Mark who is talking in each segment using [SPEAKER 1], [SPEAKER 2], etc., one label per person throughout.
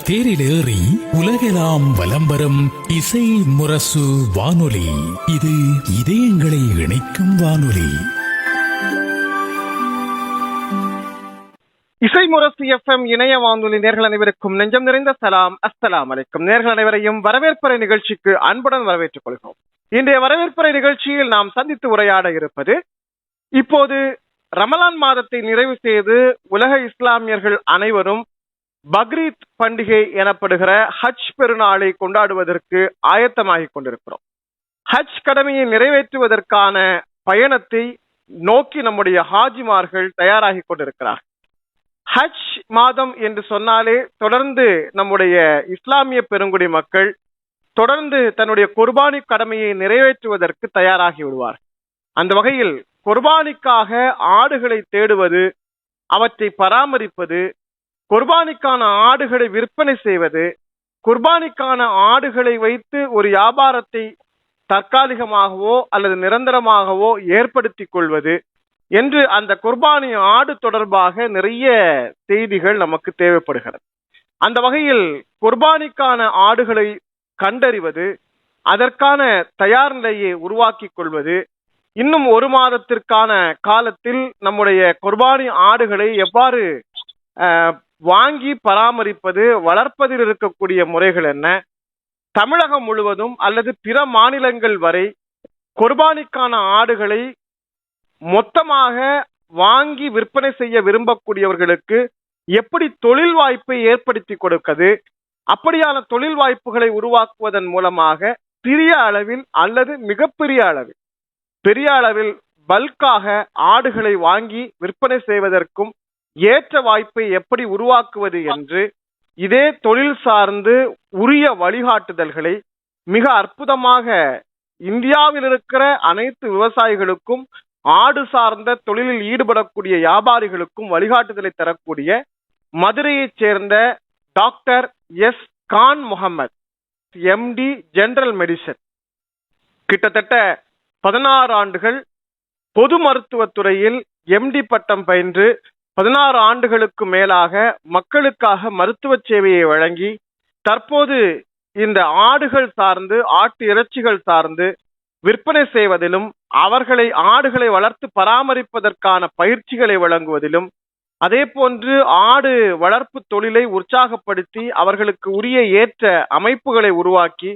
[SPEAKER 1] தேரிலேறி உலகெல்லாம் வலம் வரும் இசை முரசு வானொலி. இது இதயங்களை இணைக்கும் வானொலி.
[SPEAKER 2] இசை முரசு FM இணைய வானொலி நேர்கள் அனைவருக்கும் நெஞ்சம் நிறைந்த சலாம். அஸ்ஸலாம் அலைக்கும். நேர்கள் அனைவரையும் வரவேற்பறை நிகழ்ச்சிக்கு அன்புடன் வரவேற்றுக் கொள்கிறோம். இன்றைய வரவேற்பறை நிகழ்ச்சியில் நாம் சந்தித்து உரையாட இருப்பது, இப்போது ரமலான் மாதத்தை நிறைவு செய்து உலக இஸ்லாமியர்கள் அனைவரும் பக்ரீத் பண்டிகை எனப்படுகிற ஹஜ் பெருநாளை கொண்டாடுவதற்கு ஆயத்தமாகிக் கொண்டிருக்கிறோம். ஹஜ் கடமையை நிறைவேற்றுவதற்கான பயணத்தை நோக்கி நம்முடைய ஹாஜிமார்கள் தயாராகி கொண்டிருக்கிறார்கள். ஹஜ் மாதம் என்று சொன்னாலே தொடர்ந்து நம்முடைய இஸ்லாமிய பெருங்குடி மக்கள் தொடர்ந்து தன்னுடைய குர்பானி கடமையை நிறைவேற்றுவதற்கு தயாராகி விடுவார்கள். அந்த வகையில் குர்பானிக்காக ஆடுகளை தேடுவது, அவற்றை பராமரிப்பது, குர்பானிக்கான ஆடுகளை விற்பனை செய்வது, குர்பானிக்கான ஆடுகளை வைத்து ஒரு வியாபாரத்தை தற்காலிகமாகவோ அல்லது நிரந்தரமாகவோ ஏற்படுத்திக் கொள்வது என்று அந்த குர்பானி ஆடு தொடர்பாக நிறைய செய்திகள் நமக்கு தேவைப்படுகிறது. அந்த வகையில் குர்பானிக்கான ஆடுகளை கண்டறிவது, அதற்கான தயார் நிலையை உருவாக்கி கொள்வது, இன்னும் ஒரு மாதத்திற்கான காலத்தில் நம்முடைய குர்பானி ஆடுகளை எவ்வாறு வாங்கி பராமரிப்பது, வளர்ப்பதில் இருக்கக்கூடிய முறைகள் என்ன, தமிழகம் முழுவதும் அல்லது பிற மாநிலங்கள் வரை குர்பானிக்கான ஆடுகளை மொத்தமாக வாங்கி விற்பனை செய்ய விரும்பக்கூடியவர்களுக்கு எப்படி தொழில் வாய்ப்பை ஏற்படுத்தி கொடுப்பது, அப்படியான தொழில் வாய்ப்புகளை உருவாக்குவதன் மூலமாக சிறிய அளவில் அல்லது மிகப்பெரிய அளவில், பெரிய அளவில் பல்காக ஆடுகளை வாங்கி விற்பனை செய்வதற்கும் ஏற்ற வாய்ப்பை எப்படி உருவாக்குவது என்று இதே தொழில் சார்ந்து உரிய வழிகாட்டுதல்களை மிக அற்புதமாக இந்தியாவில் இருக்கிற அனைத்து விவசாயிகளுக்கும் ஆடு சார்ந்த தொழிலில் ஈடுபடக்கூடிய வியாபாரிகளுக்கும் வழிகாட்டுதலை தரக்கூடிய மதுரையைச் சேர்ந்த doctor S Khan Mohammed, MD general medicine, கிட்டத்தட்ட 16 ஆண்டுகள் பொது மருத்துவத்துறையில் MD பட்டம் பயின்று 16 ஆண்டுகளுக்கு மேலாக மக்களுக்காக மருத்துவ சேவையை வழங்கி தற்போது இந்த ஆடுகள் சார்ந்து, ஆட்டு இறைச்சிகள் சார்ந்து விற்பனை செய்வதிலும், ஆடுகளை வளர்த்து பராமரிப்பதற்கான பயிற்சிகளை வழங்குவதிலும், அதே போன்று ஆடு வளர்ப்பு தொழிலை உற்சாகப்படுத்தி அவர்களுக்கு உரிய ஏற்ற அமைப்புகளை உருவாக்கி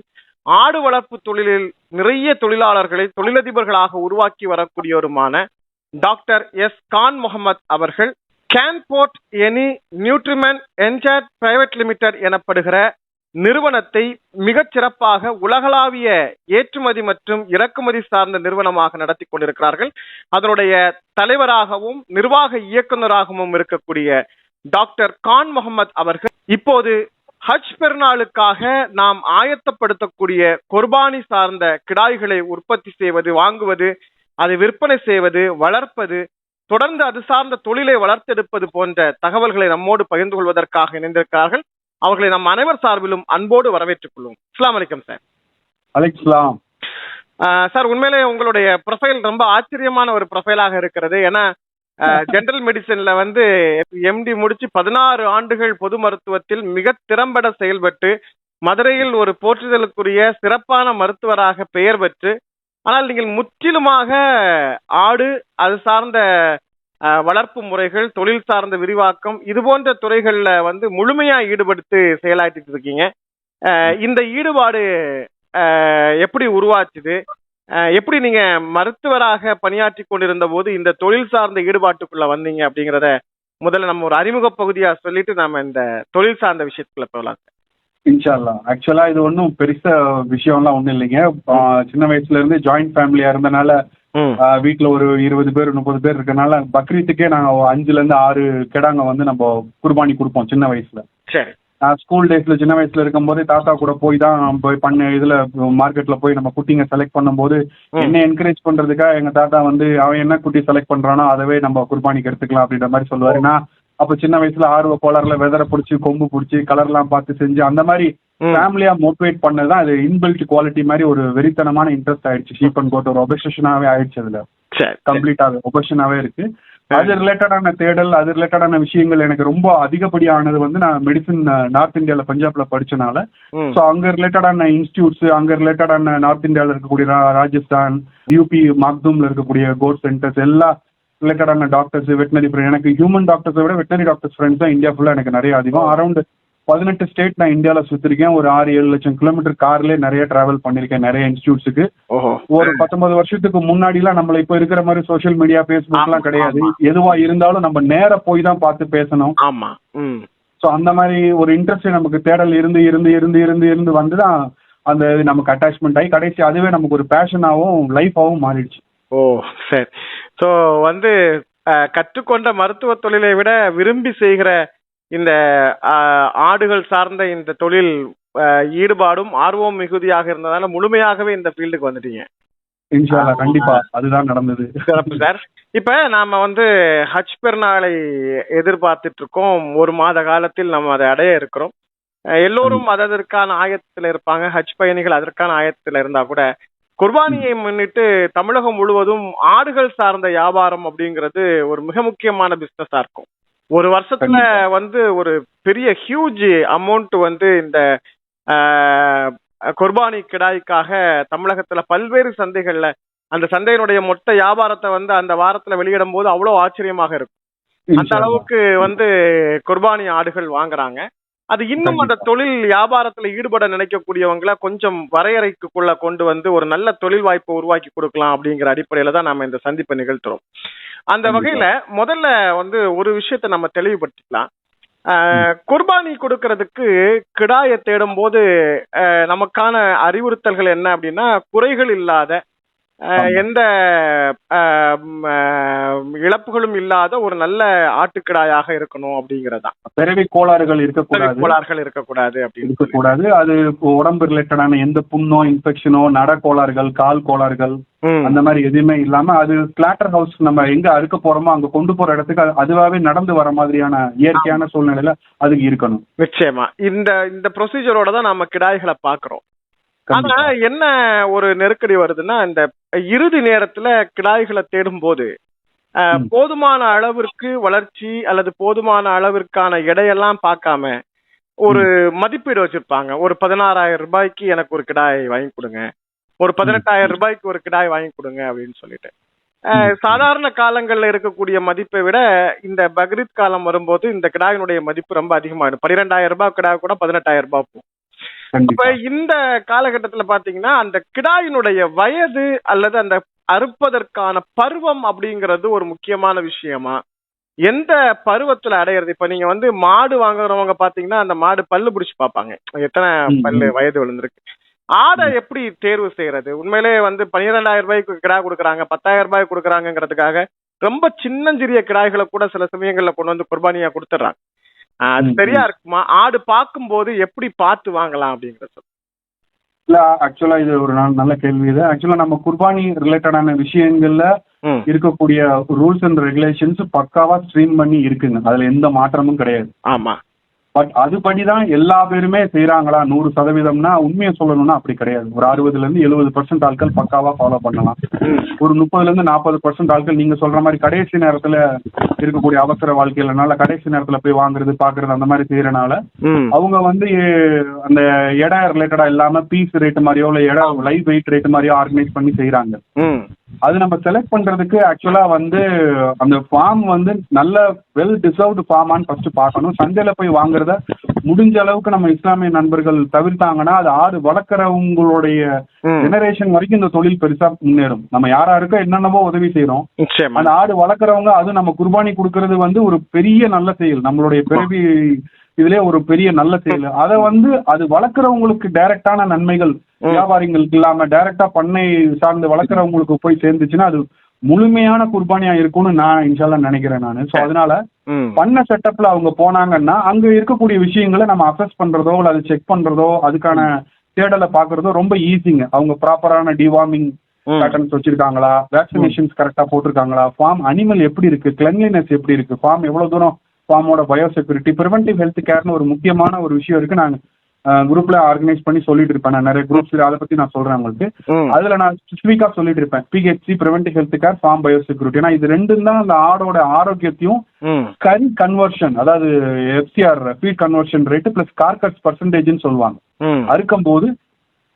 [SPEAKER 2] ஆடு வளர்ப்பு தொழிலில் நிறைய தொழிலாளர்களை தொழிலதிபர்களாக உருவாக்கி வரக்கூடியவருமான டாக்டர் எஸ் கான் முகமது அவர்கள் கேன்போர்ட் எனி நியூட்ரிமென்ட் என்ஜாட் பிரைவேட் லிமிடெட் எனப்படுகிற நிறுவனத்தை மிகச் சிறப்பாக உலகளாவிய ஏற்றுமதி மற்றும் இறக்குமதி சார்ந்த நிறுவனமாக நடத்தி கொண்டிருக்கிறார்கள். அதனுடைய தலைவராகவும் நிர்வாக இயக்குநராகவும் இருக்கக்கூடிய டாக்டர் கான் முகமது அவர்கள் இப்போது ஹஜ் பெருநாளுக்காக நாம் ஆயத்தப்படுத்தக்கூடிய குர்பானி சார்ந்த கிடாய்களை உற்பத்தி செய்வது, வாங்குவது, அதை விற்பனை செய்வது, வளர்ப்பது, தொடர்ந்து அது சார்ந்த தொழிலை வளர்த்தெடுப்பது போன்ற தகவல்களை நம்மோடு பகிர்ந்து கொள்வதற்காக இணைந்திருக்கிறார்கள். அவர்களை நம் அனைவர் சார்பிலும் அன்போடு வரவேற்றுக் கொள்வோம். அஸ்ஸலாமு அலைக்கும் சார்.
[SPEAKER 3] அலைக்கும்
[SPEAKER 2] சார், உண்மையிலே உங்களுடைய ப்ரொஃபைல் ரொம்ப ஆச்சரியமான ஒரு ப்ரொஃபைலாக இருக்கிறது. ஏன்னா ஜெனரல் மெடிசன்ல MD முடிச்சு 16 ஆண்டுகள் பொது மருத்துவத்தில் மிக திறம்பட செயல்பட்டு மதுரையில் ஒரு போற்றுதலுக்குரிய சிறப்பான மருத்துவராக பெயர் பெற்று, ஆனால் நீங்கள் முற்றிலுமாக ஆடு, அது சார்ந்த வளர்ப்பு முறைகள், தொழில் சார்ந்த விரிவாக்கம், இது போன்ற துறைகள்ல முழுமையா ஈடுபடுத்தி செயலாற்றிட்டு இருக்கீங்க. இந்த ஈடுபாடு எப்படி உருவாச்சுது? எப்படி நீங்க மருத்துவராக பணியாற்றி கொண்டிருந்த போது இந்த தொழில் சார்ந்த ஈடுபாட்டுக்குள்ள வந்தீங்க அப்படிங்கிறத முதல்ல நம்ம ஒரு அறிமுக பகுதியா சொல்லிட்டு நாம இந்த தொழில் சார்ந்த விஷயத்துக்குள்ள போகலாம்.
[SPEAKER 3] இன்ஷா அல்லாஹ். ஆக்சுவலா இது ஒன்றும் பெருசா விஷயம்லாம் ஒன்றும் இல்லைங்க. சின்ன வயசுல இருந்து ஜாயிண்ட் ஃபேமிலியா இருந்தனால வீட்டுல ஒரு 20 பேர் 30 பேர் இருக்கனால பக்ரீத்துக்கே நாங்க 5ல இருந்து 6 கிடாங்க நம்ம குர்பானி கொடுப்போம் சின்ன வயசுல. நான் ஸ்கூல் டேஸ்ல சின்ன வயசுல இருக்கும்போது தாத்தா கூட போய் தான் பண்ண இதுல மார்க்கெட்ல போய் நம்ம குட்டிங்க செலக்ட் பண்ணும்போது என்ன என்கரேஜ் பண்றதுக்காக எங்க தாத்தா அவன் என்ன குட்டி செலக்ட் பண்றானோ அதவே நம்ம குர்பானிக்கு எடுத்துக்கலாம் அப்படின்ற மாதிரி சொல்லுவாரு. நான் அப்ப சின்ன வயசுல ஆர்வ கோளாறுல வெதரை பிடிச்சி, கொம்பு பிடிச்சி, கலர்லாம் பார்த்து செஞ்சு அந்த மாதிரி ஃபேமிலியா மோட்டிவேட் பண்ணதுதான் அது இன்பில்ட் குவாலிட்டி மாதிரி ஒரு வெறித்தனமான இன்ட்ரெஸ்ட் ஆயிடுச்சு. ஷீப் அண்ட் கோட் ஒரு ஒபசஷனாவே ஆயிடுச்சு. அதுல கம்ப்ளீட்டாவே ஒபசனாவே இருக்கு. அது ரிலேட்டடான தேடல், அது ரிலேட்டடான விஷயங்கள் எனக்கு ரொம்ப அதிகப்படியானது வந்து நான் மெடிசன் நார்த் இந்தியால பஞ்சாப்ல படிச்சனால. ஸோ அங்க ரிலேட்டடான இன்ஸ்டியூட்ஸ், அங்க ரிலேட்டடான நார்த் இந்தியால இருக்கக்கூடிய ராஜஸ்தான், யூபி மாக்தூம்ல இருக்கக்கூடிய கோட் சென்டர்ஸ் எல்லா ரிலேட்டடான டாக்டர்ஸ், வெட்டினரி ஃப்ரெண்ட், எனக்கு ஹியூமன் டாக்டர்ஸை விட வெட்டினரி டாக்டர்ஸ் ஃப்ரெண்ட்ஸ் தான் இந்தியா ஃபுல்லா எனக்கு நிறைய அதிகம். அரௌண்ட் 18 ஸ்டேட் நான் இந்தியாவில சுத்திருக்கேன். ஒரு 6-7 லட்சம் கிலோமீட்டர் கார்லயே நிறைய டிராவல் பண்ணிருக்கேன் நிறைய இன்ஸ்டியூட்ஸுக்கு. ஒரு 19 வருஷத்துக்கு முன்னாடி எல்லாம் நம்மள இப்ப இருக்கிற மாதிரி சோசியல் மீடியா, பேஸ்புக் எல்லாம் கிடையாது. எதுவா இருந்தாலும் நம்ம நேர போய் தான் பார்த்து பேசணும்.
[SPEAKER 2] ஆமா.
[SPEAKER 3] சோ அந்த மாதிரி ஒரு இன்ட்ரெஸ்ட் நமக்கு தேடல் இருந்து இருந்து இருந்து இருந்து இருந்து வந்துதான் அந்த நமக்கு அட்டாச்மெண்ட் ஆகி கடைசி அதுவே நமக்கு ஒரு பேஷனாவும் லைஃபாவும் மாறிடுச்சு.
[SPEAKER 2] ஓ சரி. ஸோ வந்து கற்றுக்கொண்ட மருத்துவ தொழிலை விட விரும்பி செய்கிற இந்த ஆடுகள் சார்ந்த இந்த தொழில் ஈடுபாடும் ஆர்வம் மிகுதியாக இருந்ததால முழுமையாகவே இந்த ஃபீல்டுக்கு வந்துட்டீங்க.
[SPEAKER 3] இன்ஷால்லா, கண்டிப்பா அதுதான் நடந்தது.
[SPEAKER 2] சிறப்பு சார். இப்ப நாம வந்து ஹஜ் பெருநாளை எதிர்பார்த்துட்டு இருக்கோம். 1 மாத காலத்தில் நம்ம அதை அடைய இருக்கிறோம். எல்லோரும் அதற்கான ஆயத்தில் இருப்பாங்க. ஹஜ் பயணிகள் அதற்கான ஆயத்தில் இருந்தா கூட குர்பானியை முன்னிட்டு தமிழகம் முழுவதும் ஆடுகள் சார்ந்த வியாபாரம் அப்படிங்கிறது ஒரு மிக முக்கியமான பிசினஸா இருக்கும். ஒரு வருஷத்துல வந்து ஒரு பெரிய ஹியூஜ் அமௌண்ட் வந்து இந்த குர்பானி கிடாய்க்காக தமிழகத்துல பல்வேறு சந்தைகள்ல அந்த சந்தையினுடைய மொத்த வியாபாரத்தை வந்து அந்த வாரத்துல வெளியிடும் போது அவ்வளவு ஆச்சரியமாக இருக்கும். அந்த அளவுக்கு வந்து குர்பானி ஆடுகள் வாங்குறாங்க. அது இன்னும் அந்த தொழில் வியாபாரத்துல ஈடுபட நினைக்கக்கூடியவங்களை கொஞ்சம் வரையறைக்குள்ள கொண்டு வந்து ஒரு நல்ல தொழில் வாய்ப்பை உருவாக்கி கொடுக்கலாம் அப்படிங்கிற அடிப்படையில தான் நாம இந்த சந்திப்பை நிகழ்த்துறோம். அந்த வகையில முதல்ல வந்து ஒரு விஷயத்த நம்ம தெளிவுபடுத்திக்கலாம். குர்பானி கொடுக்கறதுக்கு கிடாயை தேடும் போது நமக்கான அறிவுறுத்தல்கள் என்ன அப்படின்னா, குறைகள் இல்லாத எந்த இழப்புகளும் இல்லாத ஒரு நல்ல ஆட்டுக்கிடாயாக இருக்கணும் அப்படிங்கறதா.
[SPEAKER 3] பிறவி கோளாறுகள் இருக்கக்கூடாது இருக்கக்கூடாது. அது உடம்பு ரிலேட்டடான எந்த புண்ணோ, இன்ஃபெக்ஷனோ, நட கோளாறுகள், கால் கோளாறுகள் அந்த மாதிரி எதுவுமே இல்லாம அது ஸ்லாட்டர் ஹவுஸ் நம்ம எங்க அறுக்க போறோமோ அங்க கொண்டு போற இடத்துக்கு அதுவாவே நடந்து வர மாதிரியான இயற்கையான சூழ்நிலையில அதுக்கு இருக்கணும்.
[SPEAKER 2] நிச்சயமா இந்த ப்ரொசீஜரோட தான் நம்ம கிடாய்களை பாக்குறோம். ஆனா என்ன ஒரு நெருக்கடி வருதுன்னா, இந்த இறுதி நேரத்துல கிடாய்களை தேடும் போது போதுமான அளவிற்கு வளர்ச்சி அல்லது போதுமான அளவிற்கான எடையெல்லாம் பார்க்காம ஒரு மதிப்பீடு வச்சிருப்பாங்க. ஒரு 16,000 ரூபாய்க்கு எனக்கு ஒரு கிடாய் வாங்கி கொடுங்க, ஒரு 18,000 ரூபாய்க்கு ஒரு கிடாய் வாங்கி கொடுங்க அப்படின்னு சொல்லிட்டு. சாதாரண காலங்கள்ல இருக்கக்கூடிய மதிப்பை விட இந்த பக்ரீத் காலம் வரும்போது இந்த கிடாயினுடைய மதிப்பு ரொம்ப அதிகமாயிடும். 12,000 ரூபாய் கிடாய் கூட 18,000 ரூபாய் போகும். இப்ப இந்த காலகட்டத்துல பாத்தீங்கன்னா அந்த கிடாயினுடைய வயது அல்லது அந்த அறுப்பதற்கான பருவம் அப்படிங்கிறது ஒரு முக்கியமான விஷயமா? எந்த பருவத்துல அடையிறது? இப்ப நீங்க வந்து மாடு வாங்குறவங்க பாத்தீங்கன்னா அந்த மாடு பல்லு பிடிச்சு பாப்பாங்க, எத்தனை பல்லு வயது விழுந்திருக்கு. ஆடை எப்படி தேர்வு செய்யறது? உண்மையிலே வந்து 12,000 ரூபாய்க்கு கிடா கொடுக்குறாங்க, 10,000 ரூபாய்க்கு கொடுக்குறாங்கிறதுக்காக ரொம்ப சின்னஞ்சிறிய கிடாய்களை கூட சில சமயங்கள்ல கொண்டு வந்து குர்பானியா கொடுத்துட்றாங்க. அது சரியா இருக்குமா? ஆடு பார்க்கும் போது எப்படி பார்த்து வாங்கலாம் அப்படிங்கறது?
[SPEAKER 3] இல்ல, ஆக்சுவலா இது ஒரு நல்ல கேள்வி. இது ஆக்சுவலா நம்ம குர்பானி ரிலேட்டடான விஷயங்கள்ல இருக்கக்கூடிய ரூல்ஸ் அண்ட் ரெகுலேஷன்ஸ் பக்காவா ஸ்ட்ரீம் பண்ணி இருக்குங்க. அதுல எந்த மாற்றமும் கிடையாது.
[SPEAKER 2] ஆமா.
[SPEAKER 3] பட் அதுபடிதான் எல்லா பேருமே செய்யறாங்களா 100%? உண்மையை சொல்லணும்னா அப்படி கிடையாது. ஒரு 60-70% ஆட்கள் பக்காவா ஃபாலோ பண்ணலாம். ஒரு 30-40% ஆட்கள் நீங்க சொல்ற மாதிரி கடைசி நேரத்துல இருக்கக்கூடிய அவசர வாழ்க்கையிலனால கடைசி நேரத்துல போய் வாங்குறது பாக்குறது அந்த மாதிரி செய்யறனால அவங்க வந்து அந்த இடம் ரிலேட்டடா இல்லாம பீஸ் ரேட் மாதிரியோ இல்ல இடம் லைவ் வெயிட் ரேட் மாதிரியோ ஆர்கனைஸ் பண்ணி செய்யறாங்க. அது நம்ம செலக்ட் பண்றதுக்கு ஆக்சுவலா வந்து அந்த ஃபார்ம் வந்து நல்ல வெல் டிசர்வ்டு ஃபார்மான்னு ஃபர்ஸ்ட் பார்க்கணும். சந்தையில போய் வாங்குறத முடிஞ்ச அளவுக்கு நம்ம இஸ்லாமிய நண்பர்கள் தவிர்த்தாங்கன்னா அது ஆடு வளர்க்குறவங்களுடைய ஜெனரேஷன் வரைக்கும் இந்த தொழில் பெருசா முன்னேறும். நம்ம யாராருக்கோ என்னென்னவோ உதவி செய்யறோம், அந்த ஆடு வளர்க்குறவங்க அது நம்ம குர்பானி கொடுக்கறது வந்து ஒரு பெரிய நல்ல செயல், நம்மளுடைய பிறவி இதுலயே ஒரு பெரிய நல்ல செயல். அதை வந்து அது வளர்க்குறவங்களுக்கு டைரக்டான நன்மைகள் வியாபாரிகளுக்கு இல்லாம டைரக்டா பண்ணை சார்ந்து வளர்க்குறவங்களுக்கு போய் சேர்ந்துச்சுன்னா அது முழுமையான குர்பானியா இருக்கும்னு நான் இன்ஷால்லா நினைக்கிறேன் நானு. சோ அதனால பண்ண செட்டப்ல அவங்க போனாங்கன்னா அங்க இருக்கக்கூடிய விஷயங்களை நம்ம அசஸ் பண்றதோ இல்ல அது செக் பண்றதோ அதுக்கான தேடலை பாக்குறதோ ரொம்ப ஈஸிங்க. அவங்க ப்ராப்பரான டிவார்மிங் பேட்டர்ன்ஸ் வச்சிருக்காங்களா, வேக்சினேஷன்ஸ் கரெக்டா போட்டிருக்காங்களா, ஃபார்ம் அனிமல் எப்படி இருக்கு, கிளென்லினஸ் எப்படி இருக்கு, ஃபார்ம் எவ்வளவு தூரம், ஃபார்மோட பயோசெக்யூரிட்டி, ப்ரிவென்டிவ் ஹெல்த் கேர்னு ஒரு முக்கியமான ஒரு விஷயம் இருக்கு. நாங்க குரூப்ல ஆர்கனைஸ் பண்ணி சொல்லிட்டு இருப்பேன். நான் நிறைய குரூப்ஸ் அதை பத்தி நான் சொல்றேன் உங்களுக்கு. அதுல நான் ஸ்பெசிஃபிக்கா சொல்லிட்டு இருப்பேன், P H C preventive health care, farm biosecurity. ஏன்னா இது ரெண்டும் தான் அந்த ஆடோட ஆரோக்கியத்தையும் கறி கன்வர்ஷன், அதாவது FCR feed conversion rate plus carcass பர்சன்டேஜ்னு சொல்லுவாங்க. அறுக்கும் போது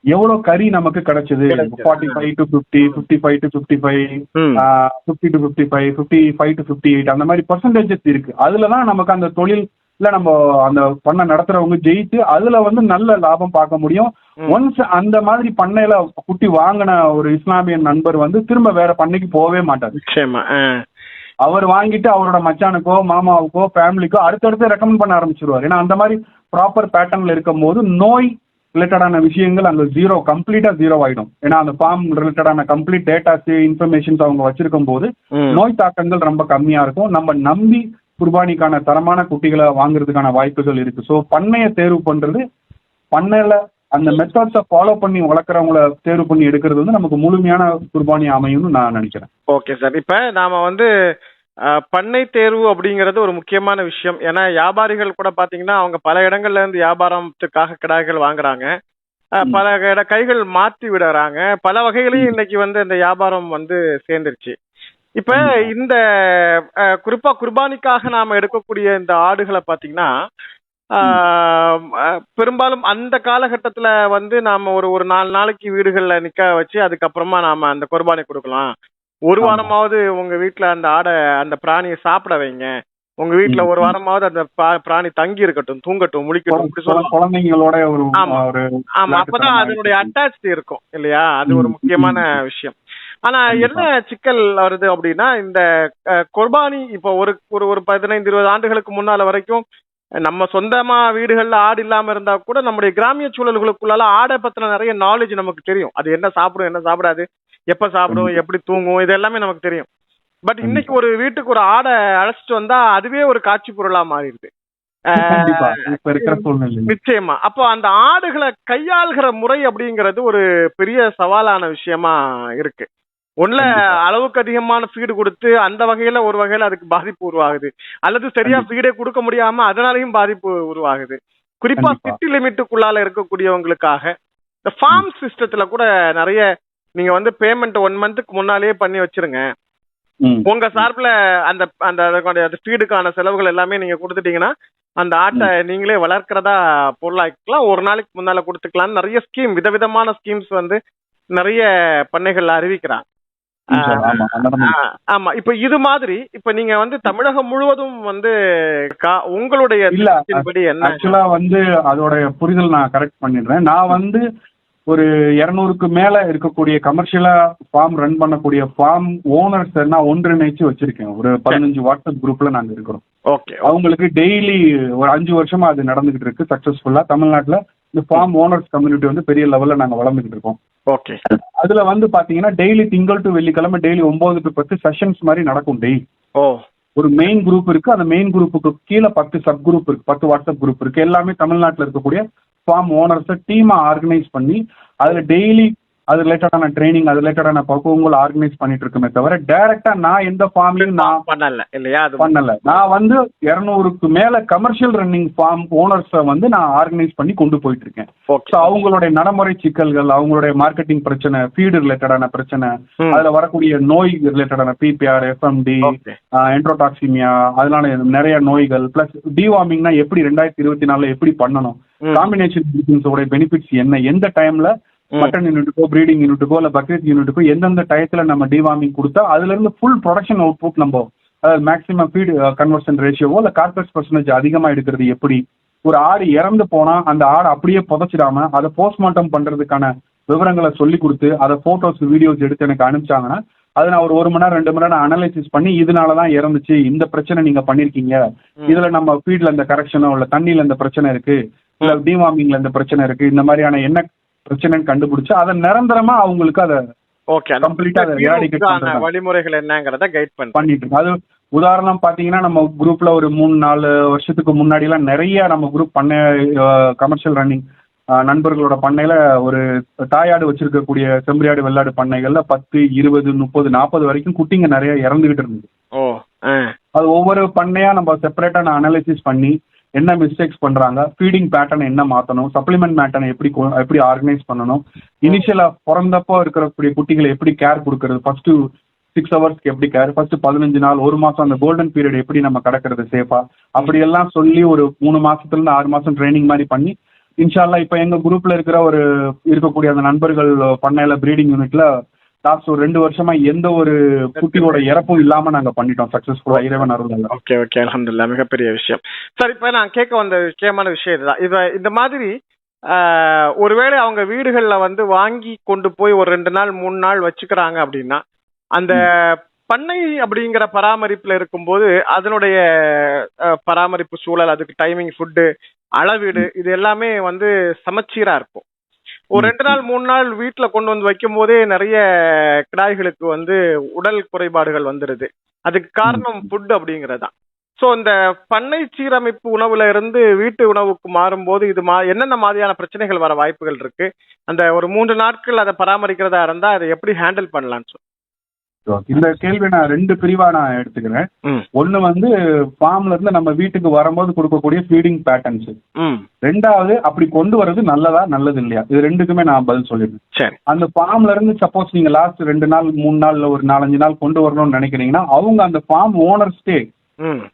[SPEAKER 3] எவ்வளவு கறி நமக்கு கிடைச்சது, 45 to 50, 55 to 55, 50 to 55, 55 to 58, அந்த மாதிரி பர்சன்டேஜஸ் இருக்கு. அதுலதான் நமக்கு அந்த தொழில் இல்ல நம்ம அந்த பண்ண நடத்துறவங்க ஜெயிச்சு அதுல வந்து நல்ல லாபம் பார்க்க முடியும். ஒன்ஸ் அந்த மாதிரி பண்ணையில குட்டி வாங்கின ஒரு இஸ்லாமிய நண்பர் வந்து திரும்ப வேற பண்ணைக்கு போகவே மாட்டார். அவர் வாங்கிட்டு அவரோட மச்சானுக்கோ மாமாவுக்கோ ஃபேமிலிக்கோ அடுத்தடுத்து ரெக்கமெண்ட் பண்ண ஆரம்பிச்சிருவார். ஏன்னா அந்த மாதிரி ப்ராப்பர் பேட்டர்ன்ல இருக்கும் போது நோய் ரிலேட்டடான விஷயங்கள் அங்க கம்ப்ளீட்டா ஜீரோ ஆயிடும். ஏன்னா அந்த ஃபார்ம் ரிலேட்டடான கம்ப்ளீட் டேட்டாஸ் இன்ஃபர்மேஷன்ஸ் அவங்க வச்சிருக்கும் போது நோய் தாக்கங்கள் ரொம்ப கம்மியா இருக்கும். நம்ம நம்பி குர்பானிக்கான தரமான குட்டிகளை வாங்குறதுக்கான வாய்ப்புகள் இருக்கு. ஸோ பண்ணைய தேர்வு பண்றது, பண்ணையில அந்த மெத்தட்ஸை ஃபாலோ பண்ணி வளர்க்குறவங்கள தேர்வு பண்ணி எடுக்கிறது வந்து நமக்கு முழுமையான குர்பானி அமையும்னு நான் நினைக்கிறேன்.
[SPEAKER 2] Okay sir. இப்ப நாம வந்து பண்ணை தேர்வு அப்படிங்கிறது ஒரு முக்கியமான விஷயம். ஏன்னா வியாபாரிகள் கூட பாத்தீங்கன்னா அவங்க பல இடங்கள்ல இருந்து வியாபாரத்துக்காக கிடாய்கள் வாங்குறாங்க, பல கைகள் மாற்றி விடுறாங்க, பல வகைகளையும் இன்னைக்கு வந்து இந்த வியாபாரம் வந்து சேர்ந்துருச்சு. இப்ப இந்த குறிப்பா குர்பானிக்காக நாம எடுக்கக்கூடிய இந்த ஆடுகளை பாத்தீங்கன்னா பெரும்பாலும் அந்த காலகட்டத்துல வந்து நாம ஒரு 4 நாளைக்கு வீடுகள்ல நிக்க வச்சு அதுக்கப்புறமா நாம அந்த குர்பானி கொடுக்கலாம். ஒரு வாரமாவது உங்க வீட்டுல அந்த ஆடை அந்த பிராணியை சாப்பிட வைங்க, உங்க வீட்டுல ஒரு வாரமாவது அந்த பிராணி தங்கி இருக்கட்டும், தூங்கட்டும், முழிக்கட்டும்,
[SPEAKER 3] குழந்தைங்களோட.
[SPEAKER 2] ஆமா, அப்பதான் அதனுடைய அட்டாச் இருக்கும் இல்லையா? அது ஒரு முக்கியமான விஷயம். ஆனா என்ன சிக்கல் வருது அப்படின்னா, இந்த குர்பானி இப்போ ஒரு 15-20 ஆண்டுகளுக்கு முன்னால வரைக்கும் நம்ம சொந்தமா வீடுகள்ல ஆடு இல்லாம இருந்தா கூட நம்முடைய கிராமிய சூழல்களுக்குள்ளால ஆடை பத்தின நிறைய நாலேஜ் நமக்கு தெரியும். அது என்ன சாப்பிடும், என்ன சாப்பிடாது, எப்ப சாப்பிடும், எப்படி தூங்கும், இது எல்லாமே நமக்கு தெரியும். பட் இன்னைக்கு ஒரு வீட்டுக்கு ஒரு ஆடை அழைச்சிட்டு வந்தா அதுவே ஒரு காட்சி பொருளா மாறிடுது. நிச்சயமா. அப்போ அந்த ஆடுகளை கையாளுகிற முறை அப்படிங்கிறது ஒரு பெரிய சவாலான விஷயமா இருக்கு. ஒண்ணுல அளவுக்கு அதிகமான ஃபீடு கொடுத்து அந்த வகையில ஒரு வகையில அதுக்கு பாதிப்பு உருவாகுது, அல்லது சரியா ஃபீடே கொடுக்க முடியாம அதனாலையும் பாதிப்பு உருவாகுது. குறிப்பா சிட்டி லிமிட்டுக்குள்ளால இருக்கக்கூடியவங்களுக்காக இந்த ஃபார்ம் சிஸ்டத்துல கூட நிறைய நீங்க வந்து பேமெண்ட் 1 மந்த்துக்கு முன்னாலேயே பண்ணி வச்சிருங்க. உங்க சார்பில் அந்த அந்த ஃபீடுக்கான செலவுகள் எல்லாமே நீங்க கொடுத்துட்டீங்கன்னா அந்த ஆட்டை நீங்களே வளர்க்கிறதா பொருளாக்கலாம், ஒரு நாளைக்கு முன்னால கொடுத்துக்கலாம். நிறைய ஸ்கீம், விதவிதமான ஸ்கீம்ஸ் வந்து நிறைய பண்ணைகள்ல அறிவிக்கிறாங்க. ஆமா. இப்ப இது மாதிரி இப்ப நீங்க வந்து தமிழகம் முழுவதும் வந்து உங்களுடைய
[SPEAKER 3] ஆக்சுவலா வந்து அதோட புரிதல் நான் கரெக்ட் பண்ணிடுறேன். நான் வந்து ஒரு 200க்கு மேல இருக்கக்கூடிய கமர்ஷியலா ஃபார்ம் ரன் பண்ணக்கூடிய ஃபார்ம் ஓனர்ஸ் நான் ஒன்றிணைச்சு வச்சிருக்கேன். ஒரு 15 வாட்ஸ்அப் குரூப்ல நாங்க இருக்கிறோம்.
[SPEAKER 2] ஓகே.
[SPEAKER 3] அவங்களுக்கு டெய்லி ஒரு 5 வருஷமா அது நடந்துகிட்டு இருக்கு சக்சஸ்ஃபுல்லா. தமிழ்நாட்டுல இந்த ஃபார்ம் ஓனர்ஸ் கம்யூனிட்டி வந்து பெரிய லெவல்ல நாங்க வளர்ந்துகிட்டு இருக்கோம்.
[SPEAKER 2] ஓகே.
[SPEAKER 3] அதுல வந்து பாத்தீங்கன்னா டெய்லி திங்கள் டு வெள்ளிக்கிழமை டெய்லி 9 to 10 செஷன்ஸ் மாதிரி நடக்கும் டெய்லி. ஒரு மெயின் குரூப் இருக்கு, அந்த மெயின் குரூப்புக்கு கீழே 10 சப் குரூப் இருக்கு, 10 வாட்ஸ்அப் குரூப் இருக்கு. எல்லாமே தமிழ்நாட்டில் இருக்கக்கூடிய ஃபார்ம் ஓனர்ஸை டீமா ஆர்கனைஸ் பண்ணி அதுல டெய்லி அது ரிலேட்டடான ட்ரைனிங், அது ரிலேட்டடான பக்குவங்கள் ஆர்கனைஸ் பண்ணிட்டு இருக்குமே தவிர டைரக்டா நான் எந்த ஃபார்மையும் நான் பண்ணல இல்லையா? அது பண்ணல. நான் வந்து 200க்கு மேல கமர்ஷியல் ரன்னிங் ஃபார்ம் ஓனர்ஸை வந்து நான் ஆர்கனைஸ் பண்ணி கொண்டு போயிட்டு இருக்கேன். அவங்களுடைய நடைமுறை சிக்கல்கள், அவங்களுடைய மார்க்கெட்டிங் பிரச்சனை, ஃபீடு ரிலேட்டடான பிரச்சனை, அதுல வரக்கூடிய நோய் ரிலேட்டடான பிபிஆர், எஃப்எம்டி, என்ட்ரோடாக்சிமியா, அதனால நிறைய நோய்கள், பிளஸ் டிவார்மிங்னா எப்படி 2024 எப்படி பண்ணணும், காம்பினேஷன் பெனிஃபிட்ஸ் என்ன, எந்த டைம்ல மட்டன் யூனிட்டுக்கோ ப்ரீடிங் யூனிட்டுக்கோ இல்ல பக்ரீத் யூனிட்டுக்கோ எந்தெந்த டயத்துல நம்ம டிவார்மிங் கொடுத்தா அதுல இருந்து ஃபுல் ப்ரொடக்ஷன் அவுட்புட் நம்ம, அதாவது மேக்ஸிமம் ஃபீட் கன்வர்ஷன் ரேஷியோவோ இல்ல கார்பஸ் பர்சன்டேஜ் அதிகமா எடுக்கிறது எப்படி, ஒரு ஆடு இறந்து போனா அந்த ஆடு அப்படியே புதைச்சிடாம அதை போஸ்ட்மார்ட்டம் பண்றதுக்கான விவரங்களை சொல்லி கொடுத்து அதை போட்டோஸ் வீடியோஸ் எடுத்து எனக்கு அனுப்பிச்சாங்கன்னா அதை நான் ஒரு 1 மணி நேரம் 2 மணி நேரம் அனலைசிஸ் பண்ணி இதனாலதான் இறந்துச்சு, இந்த பிரச்சனை நீங்க பண்ணிருக்கீங்க, இதுல நம்ம ஃபீட்ல இந்த கரெக்ஷனோ இல்ல தண்ணியில இந்த பிரச்சனை இருக்கு, இல்ல டிவார்மிங்ல இந்த பிரச்சனை இருக்கு, இந்த மாதிரியான என்ன பிரச்சனைன்னு கண்டுபிடிச்சு அதை நிரந்தரமா அவங்களுக்கு அதை கம்ப்ளீட்டா
[SPEAKER 2] வழிமுறைகள் என்னங்கறத கைட்
[SPEAKER 3] பண்ணிட்டு இருக்கு. அது உதாரணம் பாத்தீங்கன்னா நம்ம குரூப்ல ஒரு 3-4 வருஷத்துக்கு முன்னாடி எல்லாம் நிறைய நம்ம குரூப் பண்ண கமர்ஷியல் ரன்னிங் நண்பர்களோட பண்ணையில ஒரு தாயாடு வச்சிருக்கக்கூடிய செம்பரியாடு வெள்ளாடு பண்ணைகள்ல 10, 20, 30, 40 வரைக்கும் குட்டிங்க நிறைய இறந்துகிட்டு இருந்தது. அது ஒவ்வொரு பண்ணையா நம்ம செப்பரேட்டா நான் அனலைசிஸ் பண்ணி என்ன மிஸ்டேக்ஸ் பண்றாங்க, ஃபீடிங் பேட்டர்ன் என்ன மாத்தணும், சப்ளிமெண்ட் பேட்டர்ன் எப்படி ஆர்கனைஸ் பண்ணணும், இனிஷியலா பிறந்தப்போ இருக்கக்கூடிய குட்டிகளை எப்படி கேர் கொடுக்கறது, ஃபர்ஸ்ட் 6 ஹவர்ஸ்க்கு எப்படி கேர், ஃபர்ஸ்ட் 15 நாள் 1 மாசம் அந்த கோல்டன் பீரியட் எப்படி நம்ம கடக்கிறது சேஃபா, அப்படி எல்லாம் சொல்லி ஒரு 3 மாசத்துல இருந்து 6 மாசம் ட்ரைனிங் மாதிரி பண்ணி இன்ஷால்லா இப்ப எங்க குரூப்ல இருக்கக்கூடிய அந்த நண்பர்கள் பண்ணையில பிரீடிங் யூனிட்ல லாஸ்ட் ஒரு 2 வருஷமா எந்த ஒரு குட்டியோட இறப்பும் இல்லாம நாங்க பண்ணிட்டோம் சக்சஸ்ஃபுல்லா, இறைவன் அருளால.
[SPEAKER 2] ஓகே ஓகே, அல்ஹம்துலில்லாஹ், மிகப்பெரிய விஷயம். சார், இப்ப நான் கேட்க வந்த முக்கியமான விஷயம் இதுதான். இப்ப இந்த மாதிரி ஒருவேளை அவங்க வீடுகள்ல வந்து வாங்கி கொண்டு போய் ஒரு 2 நாள் 3 நாள் வச்சுக்கிறாங்க அப்படின்னா, அந்த பண்ணை அப்படிங்கிற பராமரிப்புல இருக்கும்போது அதனுடைய பராமரிப்பு சூழல், அதுக்கு டைமிங், ஃபுட்டு, அளவீடு, இது எல்லாமே வந்து சமச்சீரா இருக்கும். ஒரு 2 நாள் 3 நாள் வீட்டுல கொண்டு வந்து வைக்கும் போதே நிறைய கிடாய்களுக்கு வந்து உடல் குறைபாடுகள் வந்துருது. அதுக்கு காரணம் ஃபுட் அப்படிங்கறதுதான். சோ இந்த பண்ணை சீரமைப்பு உணவுல இருந்து வீட்டு உணவுக்கு மாறும்போது இது என்னென்ன மாதிரியான பிரச்சனைகள் வர வாய்ப்புகள் இருக்கு? அந்த ஒரு 3 நாட்கள் அதை பராமரிக்கிறதா இருந்தா அதை எப்படி ஹேண்டில் பண்ணலாம்னு சொல்லு.
[SPEAKER 3] இந்த கேள்வி நான் 2 பிரிவா நான் எடுத்துக்கிறேன். ஒண்ணு வந்து ஃபார்ம்ல இருந்து நம்ம வீட்டுக்கு வரும்போது கொடுக்கக்கூடிய ஃபீடிங் பேட்டர்ன்ஸ். ரெண்டாவது அப்படி கொண்டு வர்றது நல்லதா நல்லது இல்லையா, இது 2க்குமே நான் பதில் சொல்லிடுறேன். அந்த ஃபார்ம்ல இருந்து சப்போஸ் நீங்க லாஸ்ட் 2 நாள் 3 நாள்ல ஒரு 4-5 நாள் கொண்டு வரணும்னு நினைக்கிறீங்கன்னா அவங்க அந்த ஃபார்ம் ஓனர்ஸ்டே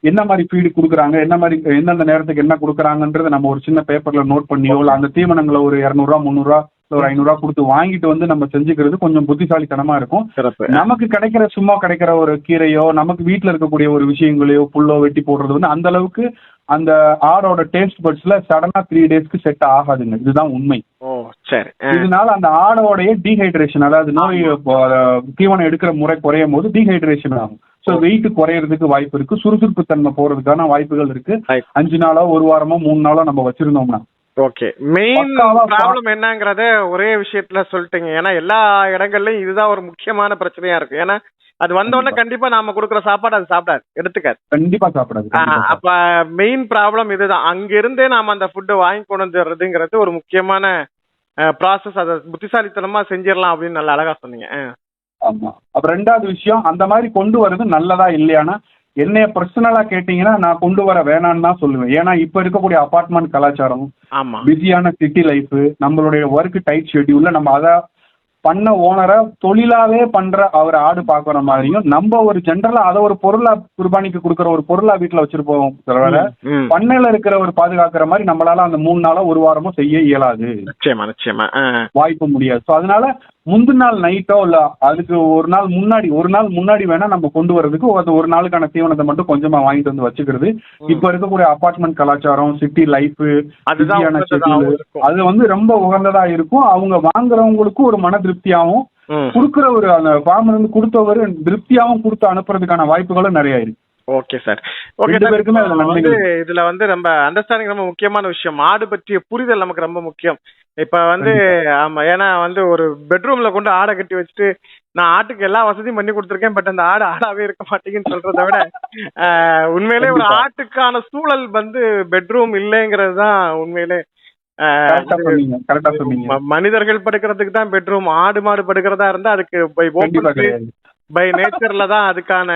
[SPEAKER 3] என்ன மாதிரி ஃபீடு கொடுக்குறாங்க, என்ன மாதிரி எந்தெந்த நேரத்துக்கு என்ன கொடுக்குறாங்கன்றத நம்ம ஒரு சின்ன பேப்பர்ல நோட் பண்ணியோ இல்ல அந்த தீவனங்களை ஒரு 200 300 ஒரு 500 கொடுத்து வாங்கிட்டு வந்து நம்ம செஞ்சுக்கிறது கொஞ்சம் புத்திசாலித்தனமா இருக்கும். நமக்கு சும்மா கிடைக்கிற ஒரு கீரையோ நமக்கு வீட்டுல இருக்கக்கூடிய ஒரு விஷயங்களையோ புல்லோ வெட்டி போடுறது வந்து அந்த அளவுக்கு அந்த ஆடோட டேஸ்ட் பட்ஸ்ல சடனா 3 டேஸ்க்கு செட் ஆகாதுங்க, இதுதான் உண்மை. இதனால அந்த ஆடோடைய டீஹைட்ரேஷன், அதாவது நோய் தீவனம் எடுக்கிற முறை குறையும் போது டீஹைட்ரேஷன் ஆகும். சோ வெயிட் குறையறதுக்கு வாய்ப்பு இருக்கு, சுறுசுறுப்பு தன்மை போறதுக்கான வாய்ப்புகள் இருக்கு. 5 நாளோ 1 வாரமோ 3 நாளோ நம்ம வச்சிருந்தோம்னா.
[SPEAKER 2] ஓகே, மெயின் ப்ராப்ளம் என்னங்கறத ஒரே விஷயத்துல சொல்லிட்டீங்க. ஏன்னா எல்லா இடங்கள்லயும் இதுதான் ஒரு முக்கியமான பிரச்சனையா இருக்கு. ஏன்னா அது வந்தோடனே கண்டிப்பா நாம கொடுக்குற சாப்பாடு அது சாப்பிடாது, எடுத்துக்காது,
[SPEAKER 3] கண்டிப்பா சாப்பிடாது.
[SPEAKER 2] அப்ப மெயின் ப்ராப்ளம் இதுதான். அங்க இருந்தே நாம அந்த ஃபுட்டை வாங்கி கொண்டு வந்துடுறதுங்கிறது ஒரு முக்கியமான ப்ராசஸ். அதை புத்திசாலித்தனமா செஞ்சிடலாம் அப்படின்னு நல்லா அழகா சொன்னீங்க.
[SPEAKER 3] ஆமா. அப்ப 2வது விஷயம், அந்த மாதிரி கொண்டு வர்றது நல்லதா இல்லையானா என்னைய பர்சனலா கேட்டீங்கன்னா நான் கொண்டு வர வேணான்னு தான் சொல்லுவேன். ஏன்னா இப்ப இருக்கக்கூடிய அபார்ட்மெண்ட் கலாச்சாரம், பிஸியான சிட்டி லைஃப், நம்மளுடைய ஒர்க் டைட் ஷெட்யூல்ல நம்ம அதை பண்ண ஓனரை தொழிலாவே பண்ற அவர் ஆடு பாக்குற மாதிரியும் நம்ம ஒரு ஜென்ரலா அதை ஒரு பொருளா குர்பானிக்கு கொடுக்குற ஒரு பொருளா வீட்டுல வச்சிருப்போம். பண்ணையில இருக்கிற ஒரு பாதுகாக்கிற மாதிரி நம்மளால அந்த 3 நாளோ 1 வாரமோ செய்ய இயலாது, வாய்ப்பு முடியாது. ஸோ அதனால முந்தின நாள் நைட்டோ இல்ல அதுக்கு ஒரு நாள் முன்னாடி வேணா நம்ம கொண்டு வரதுக்கு ஒரு நாளுக்கான தீவனத்தை மட்டும் கொஞ்சமா வாங்கிட்டு வந்து வச்சுக்கிறது. இப்ப இருக்கக்கூடிய அபார்ட்மெண்ட் கலாச்சாரம், சிட்டி லைஃப், அது வந்து ரொம்ப உகந்ததா இருக்கும். அவங்க வாங்குறவங்களுக்கும் ஒரு மன திருப்தியாவும் கொடுக்குற ஒரு அந்த ஃபார்ம்ல இருந்து கொடுத்தவர் திருப்தியாவும் கொடுத்து அனுப்புறதுக்கான வாய்ப்புகளும் நிறைய இருக்கு.
[SPEAKER 2] Okay sir, okay. இதுல வந்து நம்ம அண்டர்ஸ்டாண்டிங் ரொம்ப முக்கியமான விஷயம். ஆடு பற்றிய புரிதல் நமக்கு ரொம்ப முக்கியம். இப்ப வந்து ஆமா, ஏன்னா வந்து ஒரு பெட்ரூம்ல கொண்டு ஆடை கட்டி வச்சுட்டு நான் ஆட்டுக்கு எல்லா வசதியும் பண்ணி கொடுத்துருக்கேன், பட் அந்த ஆடு ஆடாவே இருக்க மாட்டேங்குன்னு சொல்றதை விட உண்மையிலே ஒரு ஆட்டுக்கான சூழல் வந்து பெட்ரூம் இல்லைங்கிறது தான் உண்மையிலே. மனிதர்கள் படுக்கிறதுக்கு தான் பெட்ரூம், ஆடு மாடு படுக்கிறதா இருந்தா அதுக்கு பை நேச்சர்ல தான் அதுக்கான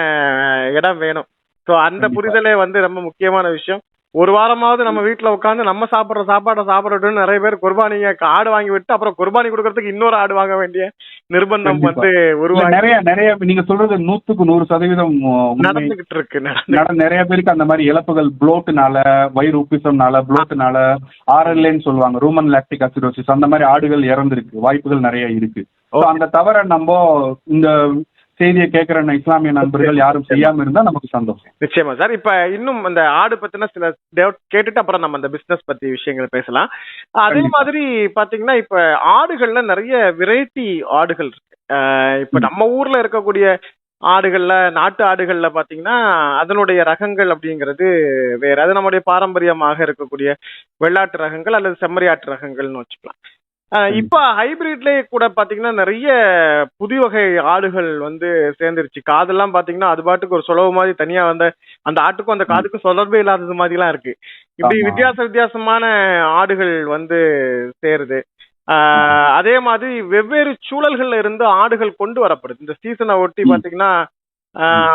[SPEAKER 2] இடம் வேணும். ஸோ அந்த புரிதலே வந்து ரொம்ப முக்கியமான விஷயம். ஒரு வாரமாவது நம்ம வீட்டுல உட்காந்து நம்ம சாப்பிடுற சாப்பாடை சாப்பிடட்டும்னு நிறைய பேர் குர்பானிங்க ஆடு வாங்கி விட்டு அப்புறம் குர்பானி கொடுக்கறதுக்கு இன்னொரு ஆடு வாங்க வேண்டிய நிர்பந்தம் வந்து உருவாகி
[SPEAKER 3] நிறைய நீங்க சொல்றது 100%
[SPEAKER 2] நடந்துகிட்டு இருக்கு.
[SPEAKER 3] நிறைய பேருக்கு அந்த மாதிரி இழப்புகள் ப்ளோட்னால, வயிறு உப்பிசம்னால, ப்ளோட்னால, ஆர்எல்ஏன்னு சொல்லுவாங்க, ரூமன் லாக்டிக் அசிடோசிஸ், அந்த மாதிரி ஆடுகள் இறந்துருக்கு, வாய்ப்புகள் நிறைய இருக்கு. அந்த தவிர நம்ம இந்த செய்தியை கேட்கிற இஸ்லாமிய நண்பர்கள் யாரும் செய்யாம இருந்தா நமக்கு சந்தோஷம்.
[SPEAKER 2] நிச்சயமா சார். இப்ப இன்னும் அந்த ஆடு பத்தின சில கேட்டுட்டு அப்புறம் நம்ம அந்த பிசினஸ் பத்தி விஷயங்கள் பேசலாம். அதே மாதிரி பாத்தீங்கன்னா இப்ப ஆடுகள்ல நிறைய வெரைட்டி ஆடுகள் இருக்கு. இப்ப நம்ம ஊர்ல இருக்கக்கூடிய ஆடுகள்ல, நாட்டு ஆடுகள்ல பாத்தீங்கன்னா அதனுடைய ரகங்கள் அப்படிங்கிறது வேற. அது நம்முடைய பாரம்பரியமாக இருக்கக்கூடிய வெள்ளாட்டு ரகங்கள் அல்லது செம்மறியாட்டு ரகங்கள்னு வச்சுக்கலாம். இப்ப ஹைபிரிட்லயே கூட பாத்தீங்கன்னா நிறைய புது வகை ஆடுகள் வந்து சேர்ந்துருச்சு. காதெல்லாம் பாத்தீங்கன்னா அது பாட்டுக்கு ஒரு சொலவு மாதிரி தனியா வந்த அந்த ஆட்டுக்கும் அந்த காதுக்கும் தொடர்பே இல்லாதது மாதிரி எல்லாம் இருக்கு. இப்படி வித்தியாசமான ஆடுகள் வந்து சேருது. அதே மாதிரி வெவ்வேறு சூழல்கள்ல இருந்து ஆடுகள் கொண்டு வரப்படுது. இந்த சீசனை ஒட்டி பாத்தீங்கன்னா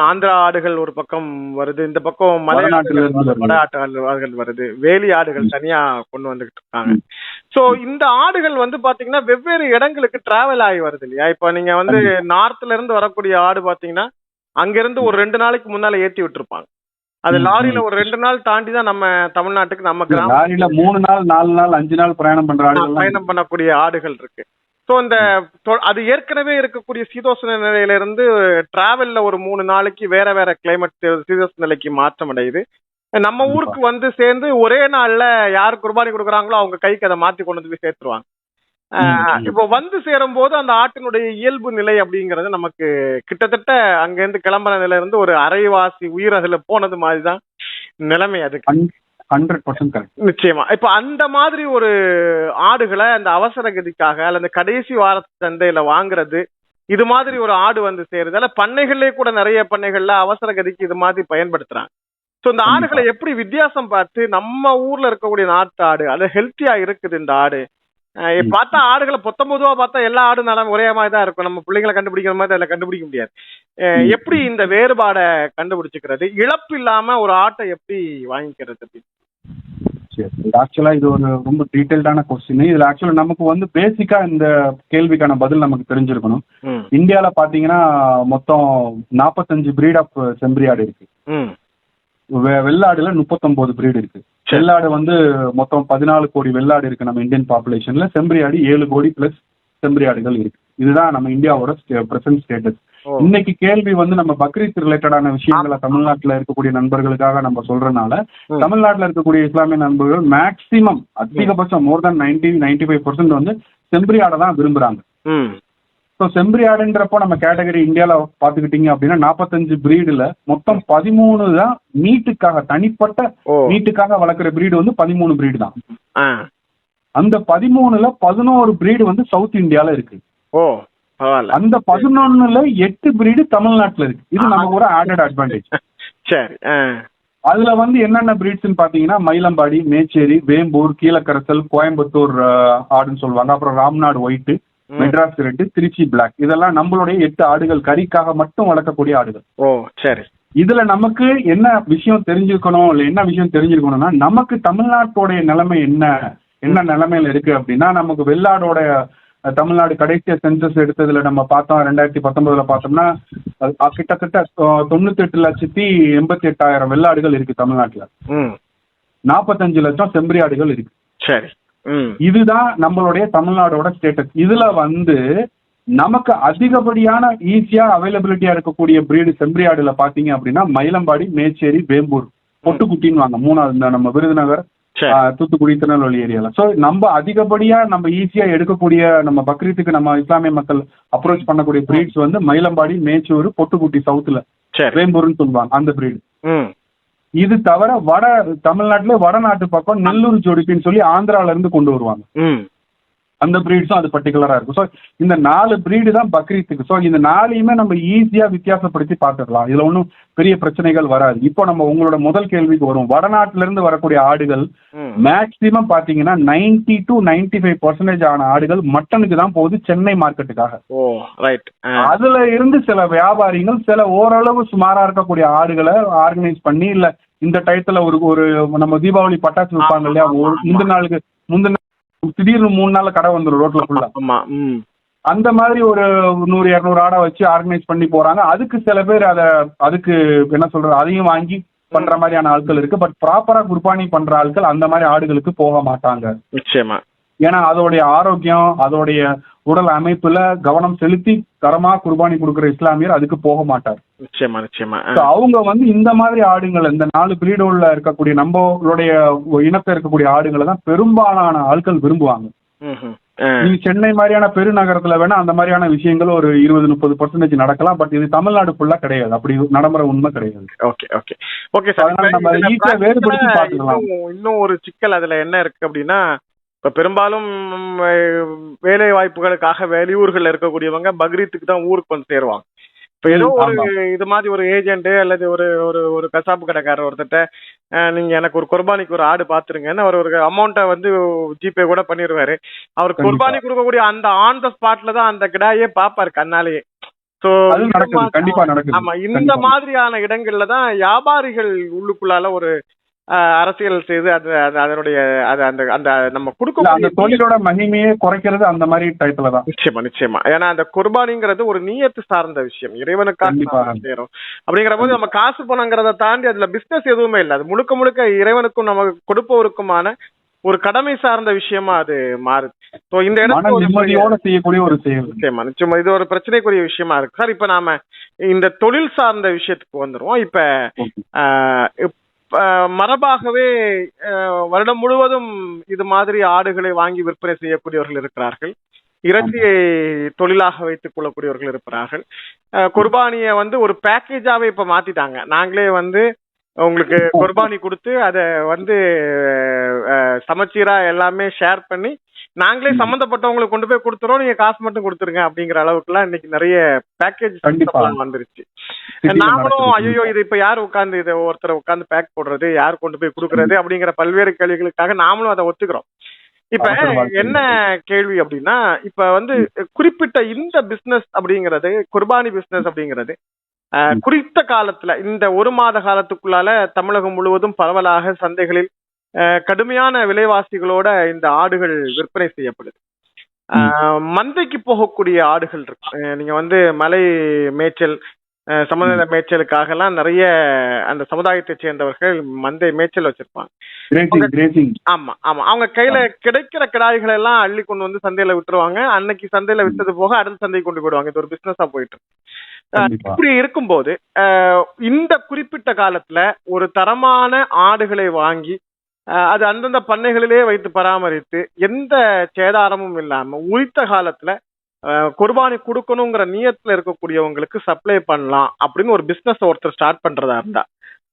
[SPEAKER 2] ஆந்திரா ஆடுகள் ஒரு பக்கம் வருது, இந்த பக்கம் மலை வட ஆடுகள் வருது, வேலி ஆடுகள் தனியா கொண்டு வந்துகிட்டு இருக்காங்க. சோ இந்த ஆடுகள் வந்து பாத்தீங்கன்னா வெவ்வேறு இடங்களுக்கு டிராவல் ஆகி வருது இல்லையா? இப்ப நீங்க வந்து நார்த்ல இருந்து வரக்கூடிய ஆடு பாத்தீங்கன்னா அங்க இருந்து ஒரு 2 நாளைக்கு முன்னால ஏத்தி விட்டுருப்பாங்க. அது லாரியில ஒரு 2 நாள் தாண்டி தான் நம்ம தமிழ்நாட்டுக்கு நம்ம
[SPEAKER 3] லாரியில 3 நாள் 4 நாள் 5 நாள் பிரயாணம் பண்ற ஆடுகள்
[SPEAKER 2] பயணம் பண்ணக்கூடிய ஆடுகள் இருக்கு. ஸோ இந்த அது ஏற்கனவே இருக்கக்கூடிய சீதோஷ்ண நிலையில இருந்து டிராவல்ல ஒரு 3 நாளைக்கு வேற வேற கிளைமேட் சீதோஷ்ண நிலைக்கு மாற்றம் அடையுது. நம்ம ஊருக்கு வந்து சேர்ந்து ஒரே நாள்ல யார் குர்பானி கொடுக்குறாங்களோ அவங்க கைக்கு அதை மாத்தி கொண்டு வந்து போய் சேர்த்துருவாங்க. இப்போ வந்து சேரும் போது அந்த ஆட்டினுடைய இயல்பு நிலை அப்படிங்கறது நமக்கு கிட்டத்தட்ட அங்க இருந்து கிளம்புற நிலையில இருந்து ஒரு அரைவாசி உயிர் அதுல போனது மாதிரிதான் நிலைமை. அதுக்கு
[SPEAKER 3] 100% கரெக்ட்.
[SPEAKER 2] நிச்சயமா. இப்ப அந்த மாதிரி ஒரு ஆடுகளை அந்த அவசர கதிக்காக அல்லது கடைசி வார சந்தையில வாங்குறது, இது மாதிரி ஒரு ஆடு வந்து சேருது. அல்ல பண்ணைகள்லயே கூட நிறைய பண்ணைகள்ல அவசர கதிக்கு இது மாதிரி பயன்படுத்துறாங்க. சோ இந்த ஆடுகளை எப்படி வித்தியாசம் பார்த்து நம்ம ஊர்ல இருக்கக்கூடிய நாட்டு ஆடு அது ஹெல்த்தியா இருக்குது இந்த ஆடு பார்த்தா ஆடுகளை 19 ரூபா பார்த்தா எல்லா ஆடும் நல்லா ஒரே மாதிரி தான் இருக்கும். நம்ம பிள்ளைங்களை கண்டுபிடிக்கிற மாதிரி அதில் கண்டுபிடிக்க முடியாது. எப்படி இந்த வேறுபாடை கண்டுபிடிச்சுக்கிறது, இழப்பு இல்லாம ஒரு ஆட்டை எப்படி வாங்கிக்கிறது அப்படின்னு?
[SPEAKER 3] ஆக்சுவலா இது ஒரு ரொம்ப டீடைல்டான கொஸ்டின். இதுல ஆக்சுவலா நமக்கு வந்து பேசிக்கா இந்த கேள்விக்கான பதில் நமக்கு தெரிஞ்சிருக்கணும். இந்தியால பாத்தீங்கன்னா மொத்தம் 45 பிரீட் ஆஃப் செம்பரி ஆடு இருக்கு. வெள்ளாடுல 39 பிரீடு இருக்கு. வெள்ளாடு வந்து மொத்தம் 14 கோடி வெள்ளாடு இருக்கு நம்ம இந்தியன் பாப்புலேஷன்ல. செம்பரி ஆடு 7 கோடி பிளஸ் செம்பரி ஆடுகள் இருக்கு. இதுதான் நம்ம இந்தியாவோட பிரசன்ட் ஸ்டேட்டஸ். இன்னைக்கு கேள்வி வந்து நம்ம பக்ரீத் ரிலேட்டடான விஷயங்களை தமிழ்நாட்டுல இருக்கக்கூடிய நண்பர்களுக்காக நம்ம சொல்றதுனால, தமிழ்நாட்டுல இருக்கக்கூடிய இஸ்லாமிய நண்பர்கள் மேக்சிமம் அதிகபட்சம் மோர் தென் 95% வந்து செம்பரி ஆடை தான் விரும்புறாங்க. ஸோ செம்பரி ஆடுன்றப்போ நம்ம கேட்டகரி இந்தியாவில் பார்த்துக்கிட்டீங்க அப்படின்னா 45 பிரீடுல மொத்தம் 13 தான் மீட்டுக்காக, தனிப்பட்ட மீட்டுக்காக வளர்க்குற பிரீடு வந்து 13 பிரீடு தான். அந்த 13ல 11 பிரீடு வந்து சவுத் இந்தியால இருக்கு. அந்த 11ல 8 பிரீடு தமிழ்நாட்டுல இருக்கு. இது நமக்கு ஒரு ஆடட் அட்வான்டேஜ்.
[SPEAKER 2] சரி.
[SPEAKER 3] அதுல வந்து என்னென்ன பிரீட்ஸ்ன்னு பாத்தீங்கன்னா மயிலம்பாடி, மேச்சேரி, வேம்பூர், கீழக்கரசல், கோயம்புத்தூர் ஆடுன்னு சொல்லுவாங்க. அப்புறம் Ramnad white, Madras red, Trichy black, இதெல்லாம் நம்மளுடைய 8 ஆடுகள், கறிக்காக மட்டும் வளர்க்கக்கூடிய ஆடுகள்.
[SPEAKER 2] சரி.
[SPEAKER 3] இதுல நமக்கு என்ன விஷயம் தெரிஞ்சுக்கணும், இல்ல என்ன விஷயம் தெரிஞ்சுக்கணும்னா, நமக்கு தமிழ்நாட்டோடைய நிலைமை என்ன நிலைமையில இருக்கு அப்படின்னா, நமக்கு வெள்ளாடோட தமிழ்நாடு கடைசியா சென்சஸ் எடுத்ததுல நம்ம பார்த்தோம் 2019 பார்த்தோம்னா கிட்டத்தட்ட 98,88,000 வெள்ளாடுகள் இருக்கு தமிழ்நாட்டுல. 45 லட்சம் செம்பரி ஆடுகள் இருக்கு.
[SPEAKER 2] சரி.
[SPEAKER 3] இதுதான் நம்மளுடைய தமிழ்நாடோட ஸ்டேட்டஸ். இதுல வந்து நமக்கு அதிகப்படியான ஈஸியா அவைலபிலிட்டியா இருக்கக்கூடிய பிரீடு செம்பரி ஆடுல பாத்தீங்க அப்படின்னா மயிலம்பாடி, மேச்சேரி, வேம்பூர், பொட்டுக்குட்டின்னு வாங்க 3வது நம்ம விருதுநகர், தூத்துக்குடி, திருநெல்வேலி ஏரியால. ஸோ நம்ம அதிகப்படியா நம்ம ஈஸியா எடுக்கக்கூடிய நம்ம பக்ரீத்துக்கு நம்ம இஸ்லாமிய மக்கள் அப்ரோச் பண்ணக்கூடிய பிரீட்ஸ் வந்து மயிலம்பாடி, மேச்சூர், பொட்டுக்குட்டி சவுத்துல வேம்பூர்னு சொல்லுவாங்க அந்த பிரீடு. இது தவிர வட தமிழ்நாட்டுல வடநாட்டு பக்கம் நெல்லூர் ஜோடிப்பின்னு சொல்லி ஆந்திரால இருந்து கொண்டு வருவாங்க. அந்த பிரீட்ஸும் அது பர்டிகுலரா இருக்கும். ஸோ இந்த 4 பிரீடு தான் பக்ரீத்துக்கு. ஸோ இந்த 4யுமே நம்ம ஈஸியா வித்தியாசப்படுத்தி பார்த்துக்கலாம். இதுல ஒன்றும் பெரிய பிரச்சனைகள் வராது. இப்போ நம்ம உங்களோட முதல் கேள்விக்கு வரும். வடநாட்டுல இருந்து வரக்கூடிய ஆடுகள் மேக்சிமம் பாத்தீங்கன்னா 90 to 95% ஆன ஆடுகள் மட்டனுக்கு தான் போகுது, சென்னை மார்க்கெட்டுக்காக. அதுல இருந்து சில வியாபாரிகள் சில ஓரளவு சுமாரா இருக்கக்கூடிய ஆடுகளை ஆர்கனைஸ் பண்ணி, இல்ல இந்த டயத்துல ஒரு நம்ம தீபாவளி பட்டாசு வைப்பாங்க இல்லையா, முந்தின திடீர்னு 3 நாள்ல கடை வந்துடும் ரோட்ல ஃபுல்லா. அந்த மாதிரி ஒரு 100-200 ஆடை வச்சு ஆர்கனைஸ் பண்ணி போறாங்க. அதுக்கு சில பேர் அதுக்கு என்ன சொல்றது, அதையும் வாங்கி பண்ற மாதிரியான ஆட்கள் இருக்கு. பட் ப்ராப்பரா குர்பானி பண்ற ஆட்கள் அந்த மாதிரி ஆடுகளுக்கு போக மாட்டாங்க. நிச்சயமா. ஏன்னா அதோடைய ஆரோக்கியம், அதோடைய உடல் அமைப்புல கவனம் செலுத்தி தரமா குர்பானி கொடுக்குற இஸ்லாமியர் அதுக்கு போக மாட்டார். நிச்சயமா நிச்சயமா. அவங்க வந்து இந்த மாதிரி ஆடுகள், இந்த 4 பிரீடோல இருக்கக்கூடிய நம்மளுடைய இனத்தை இருக்கக்கூடிய ஆடுகளை தான் பெரும்பாலான ஆட்கள் விரும்புவாங்க. நீங்க சென்னை மாதிரியான பெருநகரத்துல வேணா அந்த மாதிரியான விஷயங்கள் ஒரு 20-30% நடக்கலாம். பட் இது தமிழ்நாடு ஃபுல்லா கிடையாது. அப்படி நடைமுறை உண்மை கிடையாது. Okay okay okay sir. நம்ம ஈஸியா வேறுபடுத்தி பார்த்துக்கலாம்.
[SPEAKER 2] இன்னும் ஒரு சிக்கல் அதுல என்ன இருக்கு அப்படின்னா, இப்ப பெரும்பாலும் வேலை வாய்ப்புகளுக்காக வெளியூர்கள் இருக்கக்கூடியவங்க பக்ரீத்துக்கு தான் ஊருக்கு வந்து சேருவாங்க. இப்ப ஏதோ ஒரு இது மாதிரி ஒரு ஏஜென்ட் அல்லது ஒரு ஒரு கசாப்பு கடைக்காரர் ஒருத்தட்ட நீங்க எனக்கு ஒரு குர்பானிக்கு ஒரு ஆடு பாத்துருங்கன்னு அவர் ஒரு அமௌண்ட்டை வந்து ஜிபே கூட பண்ணிடுவாரு. அவர் குர்பானி கொடுக்கக்கூடிய அந்த ஆன் த ஸ்பாட்ல தான் அந்த கிடாயே பாப்பாரு கண்ணாலேயே. சோ
[SPEAKER 3] அது நடக்குது, கண்டிப்பா நடக்குது.
[SPEAKER 2] ஆமா, இந்த மாதிரியான இடங்கள்ல தான் வியாபாரிகள் உள்ளுக்குள்ளால ஒரு அரசியல் செய்து அதனுடைய அந்த அந்த நம்ம கொடுக்க
[SPEAKER 3] தொழிலோட மகிமையே குறைக்கிறது அந்த மாதிரி டைப்ல தான்.
[SPEAKER 2] நிச்சயமா. ஏன்னா அந்த குர்பானிங்கிறது ஒரு நியத்து சார்ந்த விஷயம், இறைவனுக்காக செய்யறோம் அப்படிங்கிற போது நம்ம காசு பணங்கிறத தாண்டி அதுல பிசினஸ் எதுவுமே இல்லை. அது முழுக்க முழுக்க இறைவனுக்கும் நமக்கு கொடுப்பவருக்குமான ஒரு கடமை சார்ந்த விஷயமா அது மாறுது. இந்த
[SPEAKER 3] இடத்துல செய்யக்கூடிய ஒரு செயல்.
[SPEAKER 2] நிச்சயமா இது ஒரு பிரச்சனைக்குரிய விஷயமா இருக்கு சார். இப்ப நாம இந்த தொழில் சார்ந்த விஷயத்துக்கு வந்துருவோம். இப்ப மரபாகவே வருடம் முழுவதும் இது மாதிரி ஆடுகளை வாங்கி விற்பனை செய்யக்கூடியவர்கள் இருக்கிறார்கள். இறைச்சியை தொழிலாக வைத்துக் கொள்ளக்கூடியவர்கள் இருக்கிறார்கள். குர்பானிய ஒரு பேக்கேஜாவே இப்ப மாத்திட்டாங்க. நாங்களே உங்களுக்கு குர்பானி கொடுத்து அதை சமச்சீரா எல்லாமே ஷேர் பண்ணி நாங்களே சம்பந்தப்பட்டவங்களுக்கு கொண்டு போய் கொடுத்துறோம், நீங்க காசு மட்டும் கொடுத்துருங்க அப்படிங்கிற அளவுக்கு எல்லாம் இன்னைக்கு நிறைய பேக்கேஜ் வந்துருச்சு. நாமளும் ஐயோ இது இப்ப யாரு உட்கார்ந்து இதை ஒருத்தரை உட்கார்ந்து பேக் போடுறது, யார் கொண்டு போய் கொடுக்கறது அப்படிங்கிற பல்வேறு கேள்விகளுக்காக நாமளும் அதை ஒத்துக்கிறோம். இப்ப என்ன கேள்வி அப்படின்னா, இப்ப குறிப்பிட்ட இந்த பிசினஸ் அப்படிங்கிறது, குர்பானி பிசினஸ் அப்படிங்கிறது குறித்த காலத்துல இந்த ஒரு மாத காலத்துக்குள்ளால தமிழகம் முழுவதும் பரவலாக சந்தைகளில் கடுமையான விலைவாசிகளோட இந்த ஆடுகள் விற்பனை செய்யப்படுது. மந்தைக்கு போகக்கூடிய ஆடுகள் இருக்கு. நீங்க மலை மேய்ச்சல், சமநிலை மேய்ச்சலுக்காக எல்லாம் நிறைய அந்த சமுதாயத்தை சேர்ந்தவர்கள் மந்தை மேய்ச்சல் வச்சிருப்பாங்க. ஆமா ஆமா, அவங்க கையில கிடைக்கிற கிடாய்களை எல்லாம் அள்ளி கொண்டு சந்தையில விட்டுருவாங்க. அன்னைக்கு சந்தையில விட்டது போக அடுத்த சந்தைக்கு கொண்டு போயிடுவாங்க. இது ஒரு பிசினஸா போயிட்டு இருக்கு. இப்படி இருக்கும்போது இந்த குறிப்பிட்ட காலத்துல ஒரு தரமான ஆடுகளை வாங்கி அது அந்தந்த பண்ணைகளிலே வைத்து பராமரித்து எந்த சேதாரமும் இல்லாம உரித்த காலத்துல குர்பானி கொடுக்கணுங்கிற நியத்துல இருக்கக்கூடியவங்களுக்கு சப்ளை பண்ணலாம் அப்படின்னு ஒரு பிசினஸ் ஒருத்தர் ஸ்டார்ட் பண்றதா இருந்தா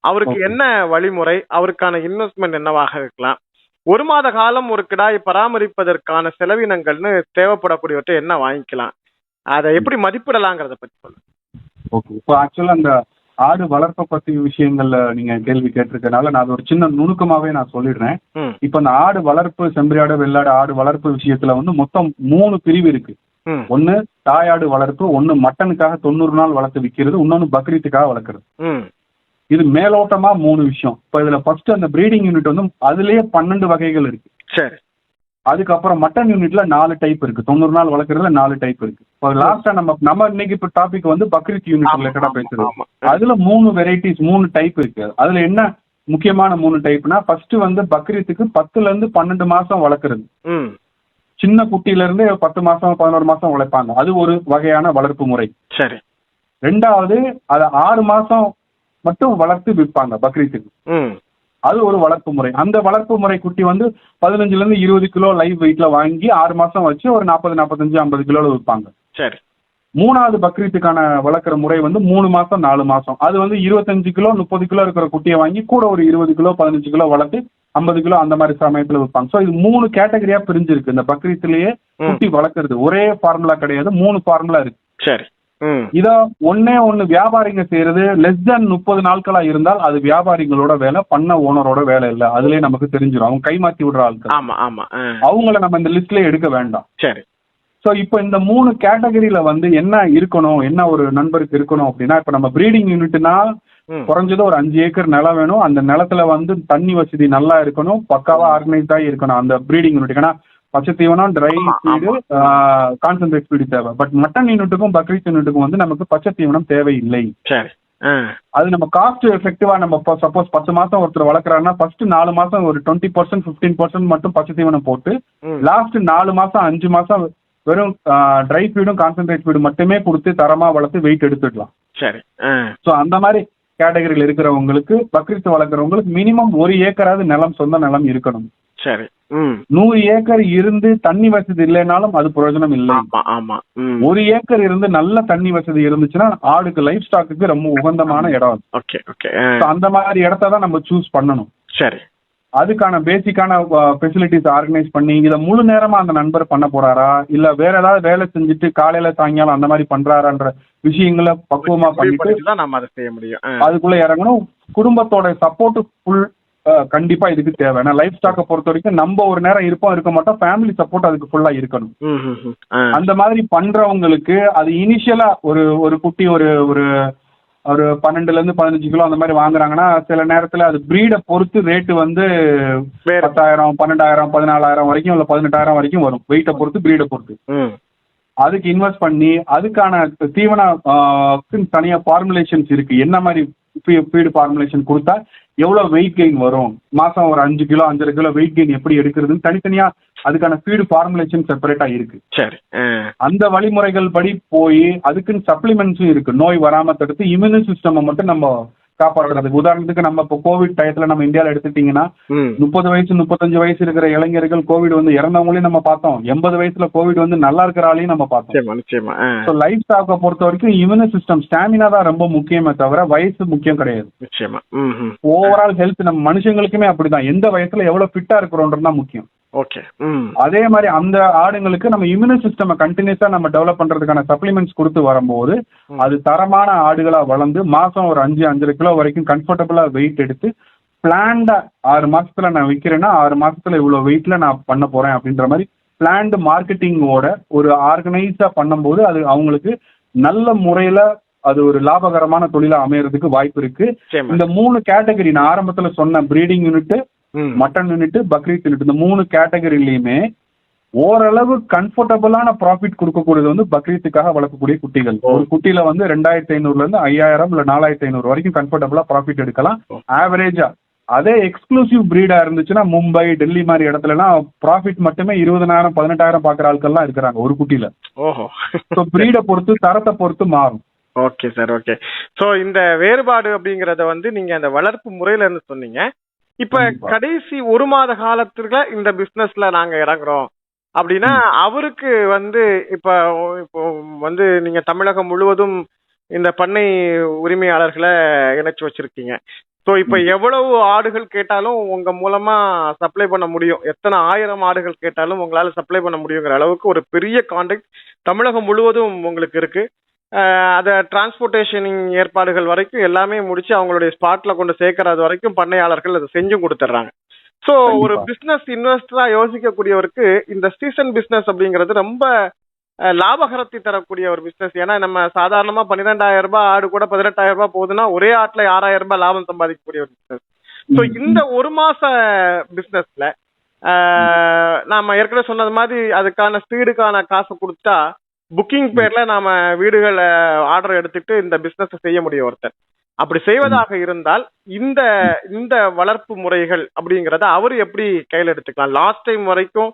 [SPEAKER 2] அவருக்கு என்ன வழிமுறை, அவருக்கான இன்வெஸ்ட்மெண்ட் என்னவாக இருக்கலாம், ஒரு மாத காலம் ஒரு கிடாயை பராமரிப்பதற்கான செலவினங்கள்னு தேவைப்படக்கூடியவற்றை என்ன வாங்கிக்கலாம், அதை எப்படி மதிப்பிடலாங்கிறத பத்தி சொல்லுங்க.
[SPEAKER 3] ஓகே, இப்போ ஆக்சுவலா அந்த ஆடு வளர்ப்பை பத்தி விஷயங்கள்ல நீங்க கேள்வி கேட்டிருக்கனால நான் ஒரு சின்ன நுணுக்கமாவே நான் சொல்லிடுறேன். இப்ப அந்த ஆடு வளர்ப்பு, செம்பரியாடு, வெள்ளாடு ஆடு வளர்ப்பு விஷயத்துல மொத்தம் 3 பிரிவு இருக்கு. ஒன்னு தாயாடு வளர்ப்பு, ஒன்னு மட்டனுக்காக 90 நாள் வளர்த்து விற்கிறது, இன்னொன்னு பக்ரீத்துக்காக வளர்க்கறது. இது மேலோட்டமா 3 விஷயம். இப்ப இதுல ஃபர்ஸ்ட் அந்த பிரீடிங் யூனிட் அதுலயே 12 வகைகள் இருக்கு. சரி. அதுக்கப்புறம் மட்டன் யூனிட்ல 4 டைப் இருக்கு. 90 நாள் வளர்க்கறதுல 4 டைப் இருக்கு. இப்போ லாஸ்டா நம்ம இன்னைக்கு இப்ப டாபிக் பக்ரீத் யூனிட் ரிலேட்டடா பேசுறோம். அதுல 3 வெரைட்டிஸ், 3 டைப் இருக்கு. அதுல என்ன முக்கியமான 3 டைப்னா, ஃபர்ஸ்ட் பக்ரீத்துக்கு 10ல இருந்து 12 மாசம் வளர்க்கறது. சின்ன குட்டியில இருந்து 10 மாசம் 11 மாசம் வளர்ப்பாங்க. அது ஒரு வகையான வளர்ப்பு முறை. சரி. ரெண்டாவது அதை 6 மாசம் மட்டும் வளர்த்து விற்பாங்க பக்ரீத்துக்கு. அது ஒரு வளர்ப்பு முறை. அந்த வளர்ப்பு முறை குட்டி 15ல இருந்து 20 கிலோ லைவ் வெயிட்ல வாங்கி 6 மாசம் வச்சு ஒரு 40, 45, 50 கிலோல விற்பாங்க. சரி. மூணாவது பக்ரீத்துக்கான வளர்க்குற முறை 3 மாசம் 4 மாசம். அது 25 கிலோ 30 கிலோ இருக்கிற குட்டியை வாங்கி கூட ஒரு 20 கிலோ 15 கிலோ வளர்த்து 50 கிலோ அந்த மாதிரி சமயத்துல விற்பாங்க. ஸோ இது 3 கேட்டகரியா பிரிஞ்சிருக்கு. இந்த பக்ரீத்லயே குட்டி வளர்க்கறது ஒரே ஃபார்முலா கிடையாது, 3 ஃபார்முலா இருக்கு. சரி. இத ஒண்ணு வியாபாரிங்க செய்யறது லெஸ் தென் 30 நாட்களா இருந்தால் அது வியாபாரிகளோட வேலை, பண்ண ஓனரோட வேலை இல்ல. அதுலயே நமக்கு தெரிஞ்சிடும். அவங்க கைமாத்தி விடுற ஆட்கள். ஆமா ஆமா, அவங்கள நம்ம இந்த லிஸ்ட்ல எடுக்க வேண்டாம். சரி. சோ இப்போ இந்த 3 கேட்டகரியில என்ன இருக்கணும், என்ன ஒரு நண்பருக்கு இருக்கணும் அப்படின்னா, இப்ப நம்ம பிரீடிங் யூனிட்னா குறைஞ்சது ஒரு 5 ஏக்கர் நிலம் வேணும். அந்த நிலத்துல தண்ணி வசதி நல்லா இருக்கணும், பக்காவா ஆர்கனைஸ்டா இருக்கணும் அந்த பிரீடிங் யூனிட். ஏன்னா பச்சை தீவனம், ட்ரை ஃபீடு, கான்சென்ட்ரேட் ஃபீடு தேவை. பட் மட்டன் யூனிட்டுக்கும் பக்ரீத் யூனிட்டுக்கும் நமக்கு பச்சை தீவனம் தேவையில்லை. அது நம்ம காஸ்ட் எஃபெக்டிவா நம்ம சப்போஸ் 10 மாசம் ஒருத்தர் வளர்க்குறாருன்னா ஃபர்ஸ்ட் 4 மாசம் ஒரு 20% 15% மட்டும் பச்சை தீவனம் போட்டு லாஸ்ட் 4 மாசம் 5 மாசம் வெறும் ட்ரை ஃபீடும் கான்சென்ட்ரேட் ஃபீடு மட்டுமே கொடுத்து தரமா வளர்த்து வெயிட் எடுத்துடலாம். சரி. ஸோ அந்த மாதிரி கேட்டகரியில் இருக்கிறவங்களுக்கு, பக்ரீத் வளர்க்குறவங்களுக்கு மினிமம் 1 ஏக்கராவது நிலம், சொந்த நிலம் இருக்கணும். சரி. 100 ஏக்கர் இருந்து தண்ணி வசதி இல்லைனாலும் அது பிரயோஜனம் இல்லை. 1 ஏக்கர் இருந்து நல்ல தண்ணி வசதி இருந்துச்சுன்னா ஆடுக்கு லைஃப் ஸ்டாக்கு ரொம்ப உகந்தமான இடம். அந்த மாதிரி இடத்த தான் நம்ம சூஸ் பண்ணணும். சரி. அதுக்கான பேசிக்கான ஃபெசிலிட்டிஸ் ஆர்கனைஸ் பண்ணி இதை முழு நேரமா அந்த நண்பர் பண்ண போறாரா, இல்ல வேற ஏதாவது வேலை செஞ்சுட்டு காலையில சாயங்காலம் அந்த மாதிரி பண்றாரான்ற விஷயங்களை பக்குவமா பண்ணிட்டு நம்ம அதை செய்ய முடியும். அதுக்குள்ள இறங்கணும். குடும்பத்தோட சப்போர்ட் ஃபுல் கண்டிப்பா இதுக்கு தேவை. ஏன்னா லைஃப் ஸ்டாக்கை பொறுத்த வரைக்கும் நம்ம ஒரு நேரம் இருப்போம் இருக்க மாட்டோம், ஃபேமிலி சப்போர்ட் அதுக்கு ஃபுல்லா இருக்கணும். அந்த மாதிரி பண்றவங்களுக்கு அது இனிஷியலா ஒரு ஒரு குட்டி ஒரு ஒரு ஒரு 12 இருந்து 15 கிலோ அந்த மாதிரி வாங்குறாங்கன்னா சில நேரத்துல அது பிரீடை பொறுத்து ரேட்டு வந்து 10,000 12,000 14,000 வரைக்கும் இல்ல 18,000 வரைக்கும் வரும். வெயிட்டை பொறுத்து பிரீடை பொறுத்து. அதுக்கு இன்வெஸ்ட் பண்ணி அதுக்கான தீவன தனியா ஃபார்முலேஷன்ஸ் இருக்கு. என்ன மாதிரி ஃபீடு ஃபார்முலேஷன் கொடுத்தா எவ்வளவு வெயிட் கெயின் வரும், மாசம் ஒரு 5 கிலோ 5.5 கிலோ வெயிட் கெயின் எப்படி எடுக்கிறதுன்னு தனித்தனியா அதுக்கான ஃபீடு ஃபார்முலேஷன் செப்பரேட்டா இருக்கு.
[SPEAKER 2] சரி,
[SPEAKER 3] அந்த வழிமுறைகள் படி போய் அதுக்குன்னு சப்ளிமெண்ட்ஸும் இருக்கு. நோய் வராம தடுத்து இம்யூனி சிஸ்டம் மட்டும் நம்ம காப்பாற்றுறதுக்கு. உதாரணத்துக்கு நம்ம இப்போ கோவிட் டயத்துல நம்ம இந்தியாவில் எடுத்துட்டீங்கன்னா 30 வயசு 35 வயசு இருக்கிற இளைஞர்கள் கோவிட் வந்து இறந்தவங்களையும் நம்ம பார்த்தோம். 80 வயசுல கோவிட் வந்து நல்லா இருக்கிற ஆளையும் நம்ம பார்த்தோம். லைஃப் ஸ்டாக்கை பொறுத்த வரைக்கும் இம்யூனி சிஸ்டம் ஸ்டாமினா தான் ரொம்ப முக்கியமே தவிர வயசு முக்கியம் கிடையாது. ஓவரால் ஹெல்த் நம்ம மனுஷங்களுக்குமே அப்படிதான். எந்த வயசுல எவ்வளவு ஃபிட்டா இருக்கிறோன்றது தான் முக்கியம். அதே மாதிரி அந்த ஆடுங்களுக்கு நம்ம இம்யூனி சிஸ்டம் கண்டினியூஸா நம்ம டெவலப் பண்றதுக்கான சப்ளிமெண்ட்ஸ் கொடுத்து வரும்போது அது தரமான ஆடுகளா வளர்ந்து மாசம் ஒரு 5-5.5 கிலோ வரைக்கும் கம்ஃபர்டபுளா வெயிட் எடுத்து பிளான்டா 6 மாசத்துல நான் விற்கிறேன்னா 6 மாசத்துல இவ்வளவு வெயிட்ல நான் பண்ண போறேன் அப்படின்ற மாதிரி பிளான்டு மார்க்கெட்டிங்கோட ஒரு ஆர்கனைஸா பண்ணும்போது அது அவங்களுக்கு நல்ல முறையில அது ஒரு லாபகரமான தொழிலா அமையறதுக்கு வாய்ப்பு இருக்கு. இந்த 3 கேட்டகரி நான் ஆரம்பத்துல சொன்ன breeding unit, mutton unit, Bakrid unit, இந்த 3 கேட்டகரியிலையுமே ஓரளவு கம்ஃபர்டபுளான ப்ராஃபிட் கொடுக்கக்கூடியது வந்து பக்ரீத்துக்காக வளர்க்கக்கூடிய குட்டிகள். ஒரு குட்டியில வந்து 2,500 இருந்து 5,000 இல்ல 4,500 வரைக்கும் கம்ஃபர்டபுளா ப்ராஃபிட் எடுக்கலாம் ஆவரேஜா. அதே எக்ஸ்க்ளூசிவ் பிரீடா இருந்துச்சுன்னா மும்பை டெல்லி மாதிரி இடத்துல எல்லாம் ப்ராஃபிட் மட்டுமே 20,000 18,000 பாக்குற ஆட்கள்லாம் இருக்கிறாங்க ஒரு குட்டியில. பிரீடை பொறுத்து தரத்தை பொறுத்து மாறும்.
[SPEAKER 2] Okay sir, okay. சோ இந்த வேறுபாடு அப்படிங்கறத வந்து நீங்க அந்த வளர்ப்பு முறையில இருந்து சொன்னீங்க. இப்ப கடைசி 1 மாத காலத்துல இந்த பிசினஸ்ல நாங்க இறங்குறோம் அப்படின்னா அவருக்கு வந்து இப்போ வந்து நீங்க தமிழகம் முழுவதும் இந்த பண்ணை உரிமையாளர்களை இணைச்சு வச்சிருக்கீங்க. ஸோ இப்போ எவ்வளவு ஆடுகள் கேட்டாலும் உங்க மூலமா சப்ளை பண்ண முடியும், எத்தனை 1000 ஆடுகள் கேட்டாலும் உங்களால சப்ளை பண்ண முடியுங்கிற அளவுக்கு ஒரு பெரிய கான்டாக்ட் தமிழகம் முழுவதும் உங்களுக்கு இருக்கு. அதை டிரான்ஸ்போர்ட்டேஷனிங் ஏற்பாடுகள் வரைக்கும் எல்லாமே முடிச்சு அவங்களுடைய ஸ்பாட்ல கொண்டு சேர்க்கறது வரைக்கும் பண்ணையாளர்கள் அதை செஞ்சும் கொடுத்துட்றாங்க. ஸோ ஒரு பிசினஸ் இன்வெஸ்டரா யோசிக்கக்கூடியவருக்கு இந்த சீசன் பிசினஸ் அப்படிங்கிறது ரொம்ப லாபகரத்தை தரக்கூடிய ஒரு பிசினஸ். ஏன்னா நம்ம சாதாரணமா 12,000 ரூபாய் ஆடு கூட 18,000 ரூபாய் போகுதுன்னா ஒரே ஆட்டுல 6,000 ரூபாய் லாபம் சம்பாதிக்கக்கூடிய ஒரு பிசினஸ். ஸோ இந்த 1 மாச பிசினஸ்ல நாம ஏற்கனவே சொன்னது மாதிரி அதுக்கான ஸ்பீடுக்கான காசு கொடுத்தா புக்கிங் பேர்ல நாம வீடுகளை ஆர்டர் எடுத்துட்டு இந்த பிசினஸ் செய்ய முடியும் ஒருத்தர். அப்படி செய்வதாக இருந்தால் இந்த இந்த வளர்ப்பு முறைகள் அப்படிங்கறத அவரு எப்படி கையில எடுத்துக்கலாம்? லாஸ்ட் டைம் வரைக்கும்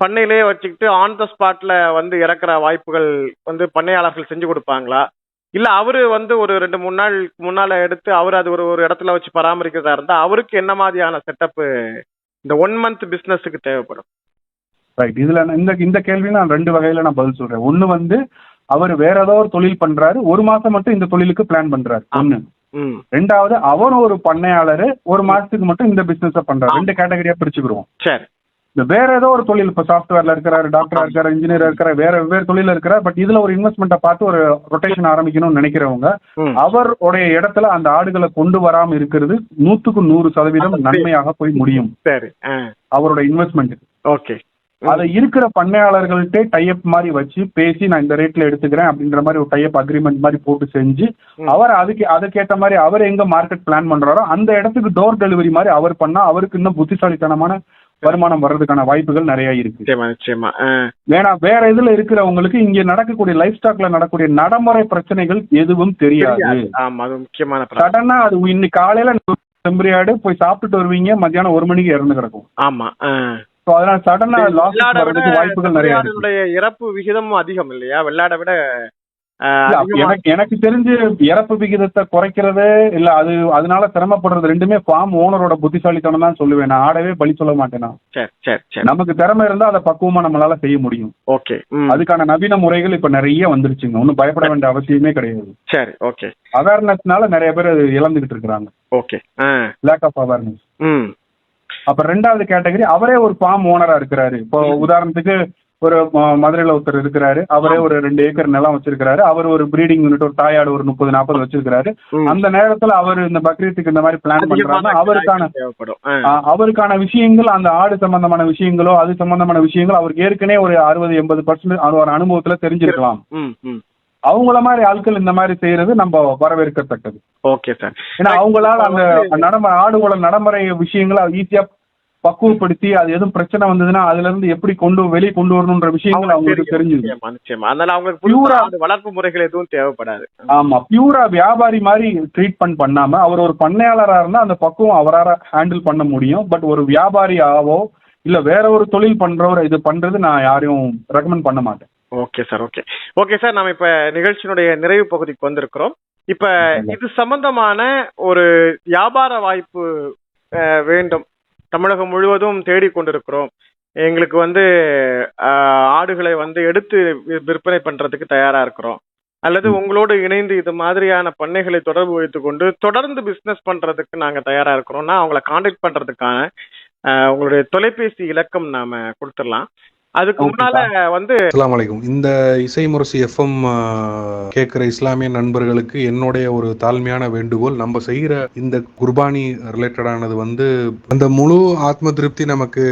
[SPEAKER 2] பண்ணையிலே வச்சுக்கிட்டு ஆன் த ஸ்பாட்ல வந்து இறக்குற வாய்ப்புகள் வந்து பண்ணையாளர்கள் செஞ்சு கொடுப்பாங்களா, இல்ல அவரு வந்து ஒரு 2-3 நாள் முன்னால எடுத்து அவரு அது ஒரு இடத்துல வச்சு பராமரிக்கிறதா இருந்தா அவருக்கு என்ன மாதிரியான செட்டப் இந்த 1 மந்த் பிசினஸுக்கு தேவைப்படும்?
[SPEAKER 3] ரைட். இதுல இந்த கேள்வி நான் 2 வகையில நான் பதில் சொல்றேன். ஒண்ணு வந்து அவர் வேற ஏதோ ஒரு தொழில் பண்றாரு, 1 மாசம் மட்டும் இந்த தொழிலுக்கு பிளான் பண்றாரு ஒண்ணு. ரெண்டாவது அவர் ஒரு பண்ணையாளர் 1 மாசத்துக்கு மட்டும் இந்த பிசினஸ் பண்றாரு. 2 கேட்டகரியா பிரிச்சுக்கிடுவோம்.
[SPEAKER 2] சரி.
[SPEAKER 3] இந்த வேற ஏதோ ஒரு தொழில், இப்ப சாஃப்ட்வேர்ல இருக்கிறாரு, டாக்டரா இருக்காரு, இன்ஜினியரா இருக்கிறாரு, வேற வெவ்வேறு தொழில இருக்கிறார். பட் இதுல ஒரு இன்வெஸ்ட்மெண்ட்டை பார்த்து ஒரு ரொட்டேஷன் ஆரம்பிக்கணும்னு நினைக்கிறவங்க அவருடைய இடத்துல அந்த ஆடுகளை கொண்டு வராம இருக்கிறது 100% நன்மையாக போய் முடியும்.
[SPEAKER 2] சரி.
[SPEAKER 3] அவரோட இன்வெஸ்ட்மெண்ட்.
[SPEAKER 2] ஓகே.
[SPEAKER 3] அதை இருக்கிற பண்ணையாளர்கள்ட்ட டைப் மாதிரி வச்சு பேசி நான் இந்த ரேட்ல எடுத்துக்கிறேன் அப்படின்ற மாதிரி ஒரு டைப் அக்ரிமெண்ட் மாதிரி போட்டு செஞ்சு அவர் அதுக்கேற்ற மாதிரி அவர் எங்க மார்க்கெட் பிளான் பண்றாரோ அந்த இடத்துக்கு டோர் டெலிவரி மாதிரி அவர் பண்ணா அவருக்கு இன்னும் புத்திசாலித்தனமான வருமானம் வர்றதுக்கான வாய்ப்புகள் நிறைய இருக்கு. வேணா வேற இதுல இருக்கிறவங்களுக்கு இங்க நடக்கக்கூடிய லைஃப் ஸ்டாக்ல நடக்கக்கூடிய நடைமுறை பிரச்சனைகள் எதுவும் தெரியாது. சடனா அது இன்னைக்கு காலையில செம்பரியாடு போய் சாப்பிட்டுட்டு வருவீங்க, மத்தியானம் 1 மணிக்கு இறந்து கிடக்கும்.
[SPEAKER 2] ஆமா.
[SPEAKER 3] அதனால சடனா லாஸ் வரதுக்கு வாய்ப்புகள் நிறைய இருக்கு.
[SPEAKER 2] இறப்பு விகிதமும் அதிகம் இல்லையா வெள்ளாடை விட?
[SPEAKER 3] எனக்கு தெரிஞ்சு இறப்பு விகிதத்தை குறைக்கிறதே இல்ல, அது அதனால சிரமப்படுறது ரெண்டுமே ஃபார்ம் ஓனரோட புத்திசாலித்தனம் தான் சொல்லுவேன். நான் ஆடவே பலி சொல்ல மாட்டேனா. நமக்கு திறமை இருந்தா அதை பக்குவமா நம்மளால செய்ய முடியும்.
[SPEAKER 2] ஓகே.
[SPEAKER 3] அதுக்கான நவீன முறைகள் இப்ப நிறைய வந்துருச்சுங்க, ஒன்னும் பயப்பட வேண்டிய அவசியமே கிடையாது.
[SPEAKER 2] சரி. ஓகே.
[SPEAKER 3] அவேர்னஸ்னால நிறைய பேர் இழந்துகிட்டு இருக்கிறாங்க.
[SPEAKER 2] ஓகே.
[SPEAKER 3] Lack of awareness. அப்ப 2வது கேட்டகரி அவரே ஒரு ஃபார்ம் ஓனரா இருக்கிறாரு. இப்போ உதாரணத்துக்கு ஒரு மதுரையில ஒருத்தர் இருக்கிறாரு, அவரே ஒரு 2 ஏக்கர் நிலம் வச்சிருக்காரு. அவர் ஒரு பிரீடிங் யூனிட், ஒரு தாயாடு ஒரு 30-40 வச்சிருக்காரு. அந்த நேரத்துல அவர் இந்த பக்ரீத்துக்கு இந்த மாதிரி பிளான் பண்றாருன்னா அவருக்கான விஷயங்கள், அந்த ஆடு சம்பந்தமான விஷயங்களோ அது சம்பந்தமான விஷயங்களோ அவருக்கு ஏற்கனவே ஒரு 60-80% ஒரு அனுபவத்துல தெரிஞ்சிருக்கலாம். அவங்கள மாதிரி ஆட்கள் இந்த மாதிரி செய்யறது நம்ம வரவேற்கத்தக்கது.
[SPEAKER 2] Okay sir.
[SPEAKER 3] ஏன்னா அவங்களால அந்த ஆடுகள நடைமுறை விஷயங்களை ஈஸியா பக்குவப்படுத்தி அது எதுவும் பிரச்சனை வந்ததுன்னா அதுல இருந்து எப்படி வெளியே கொண்டு வரணும்ன்ற விஷயங்கள் அவங்களுக்கு தெரிஞ்சிருக்கு.
[SPEAKER 2] அதனால அவங்களுக்கு வளர்ப்பு முறைகள் எதுவும் தேவைப்படாது.
[SPEAKER 3] ஆமா, பியூரா வியாபாரி மாதிரி ட்ரீட்மெண்ட் பண்ணாம அவர் ஒரு பண்ணையாளரா இருந்தா அந்த பக்குவம் அவரால ஹேண்டில் பண்ண முடியும். பட் ஒரு வியாபாரியாவோ இல்ல வேற ஒரு தொழில் பண்றவர் இது பண்றது நான் யாரையும் ரெக்கமெண்ட் பண்ண மாட்டேன்.
[SPEAKER 2] Okay sir. ஓகே சார், நாம இப்ப நிகழ்ச்சியினுடைய நிறைவு பகுதிக்கு வந்திருக்கிறோம். இப்ப இது சம்பந்தமான ஒரு வியாபார வாய்ப்பு வேண்டும், தமிழகம் முழுவதும் தேடிக்கொண்டிருக்கிறோம், எங்களுக்கு ஆடுகளை எடுத்து விற்பனை பண்றதுக்கு தயாரா இருக்கிறோம், அல்லது உங்களோடு இணைந்து இது மாதிரியான பண்ணைகளை தொடர்பு வைத்துக் கொண்டு தொடர்ந்து பிசினஸ் பண்றதுக்கு நாங்க தயாரா இருக்கிறோம்னா அவங்களை கான்டாக்ட் பண்றதுக்கான உங்களுடைய தொலைபேசி இலக்கம் நாம கொடுத்துடலாம். அதுக்கு முன்னால
[SPEAKER 4] அஸ்ஸலாமு அலைக்கும். இந்த இசை முரசு எஃப்எம் கேட்கிற இஸ்லாமிய நண்பர்களுக்கு என்னுடைய ஒரு தாழ்மையான வேண்டுகோள், நம்ம செய்கிற இந்த குர்பானி ரிலேட்டடானது அந்த முழு ஆத்ம திருப்தி நமக்கு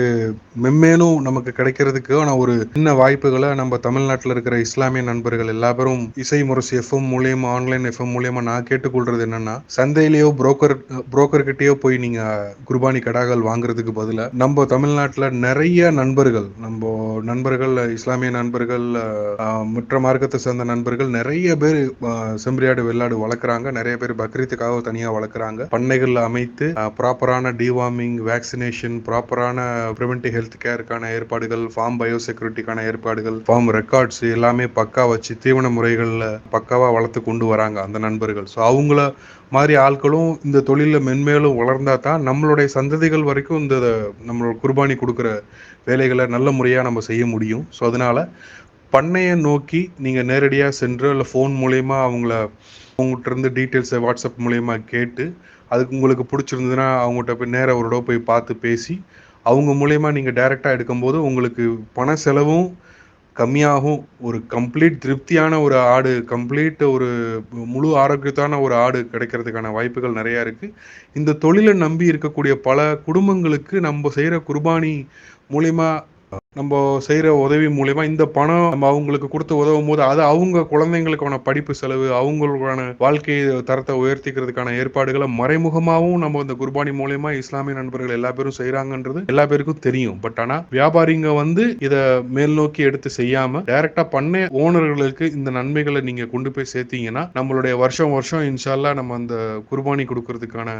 [SPEAKER 4] மென்மேலும் நமக்கு கிடைக்கிறதுக்கான ஒரு சின்ன வாய்ப்புகளை நம்ம தமிழ்நாட்டில் இருக்கிற இஸ்லாமிய நண்பர்கள் எல்லா பேரும் இசை முரசு எஃப்எம் மூலியமா, ஆன்லைன் எஃப்எம் மூலியமா நான் கேட்டுக்கொள்றது என்னன்னா, சந்தையிலேயோ புரோக்கர்கிட்டயோ போய் நீங்க குர்பானி கடாக்கள் வாங்குறதுக்கு பதிலா நம்ம தமிழ்நாட்டில் நிறைய நண்பர்கள் இஸ்லாமிய நண்பர்கள், மற்ற மார்க்கத்தை சேர்ந்த நண்பர்கள் நிறைய பேர் செம்பரியாடு வெள்ளாடு வளர்க்குறாங்க. நிறைய பேர் பக்ரீத்துக்காக தனியா வளர்க்குறாங்க. பண்ணைகள் அமைத்து ப்ராப்பரான டிவார்மிங், வேக்சினேஷன், ப்ராப்பரான பிரிவென்டிவ் ஹெல்த் கேருக்கான ஏற்பாடுகள், ஃபார்ம் பயோசெக்யூரிட்டிக்கான ஏற்பாடுகள், ஃபார்ம் ரெக்கார்ட்ஸ் எல்லாமே பக்கா வச்சு தீவன முறைகள்ல பக்காவா வளர்த்து கொண்டு வராங்க அந்த நண்பர்கள். ஸோ அவங்கள மாதிரி ஆட்களும் இந்த தொழிலில் மென்மேலும் வளர்ந்தா தான் நம்மளுடைய சந்ததிகள் வரைக்கும் இந்த நம்மளோட குர்பானி கொடுக்குற வேலைகளை நல்ல முறையாக நம்ம செய்ய முடியும். ஸோ அதனால பண்ணையை நோக்கி நீங்கள் நேரடியாக சென்று இல்லை ஃபோன் மூலயமா அவங்ககிட்ட இருந்து டீட்டெயில்ஸை வாட்ஸ்அப் மூலயமா கேட்டு, அதுக்கு உங்களுக்கு பிடிச்சிருந்ததுன்னா அவங்ககிட்ட போய் நேராக ஒரு போய் பார்த்து பேசி அவங்க மூலயமா நீங்கள் டைரெக்டாக எடுக்கும்போது உங்களுக்கு பண செலவும் கம்மியாகும். ஒரு கம்ப்ளீட் திருப்தியான ஒரு ஆடு, கம்ப்ளீட் ஒரு முழு ஆரோக்கியத்தான ஒரு ஆடு கிடைக்கிறதுக்கான வாய்ப்புகள் நிறையா இருக்குது. இந்த தொழிலை நம்பி இருக்கக்கூடிய பல குடும்பங்களுக்கு நம்ம செய்கிற குர்பானி மூலிமா, நம்ம செய்கிற உதவி மூலயமா இந்த பணம் நம்ம அவங்களுக்கு கொடுத்து உதவும் போது அது அவங்க குழந்தைங்களுக்கான படிப்பு செலவு, அவங்களுக்கான வாழ்க்கை தரத்தை உயர்த்திக்கிறதுக்கான ஏற்பாடுகளை மறைமுகமாகவும் நம்ம இந்த குர்பானி மூலயமா இஸ்லாமிய நண்பர்கள் எல்லா பேரும் செய்கிறாங்கன்றது எல்லா பேருக்கும் தெரியும். பட் ஆனால் வியாபாரிங்க இதை மேல் நோக்கி எடுத்து செய்யாம டைரக்டா பண்ண ஓனர்களுக்கு இந்த நன்மைகளை நீங்க கொண்டு போய் சேர்த்தீங்கன்னா நம்மளுடைய வருஷம் இன்ஷால்லா நம்ம அந்த குர்பானி கொடுக்கறதுக்கான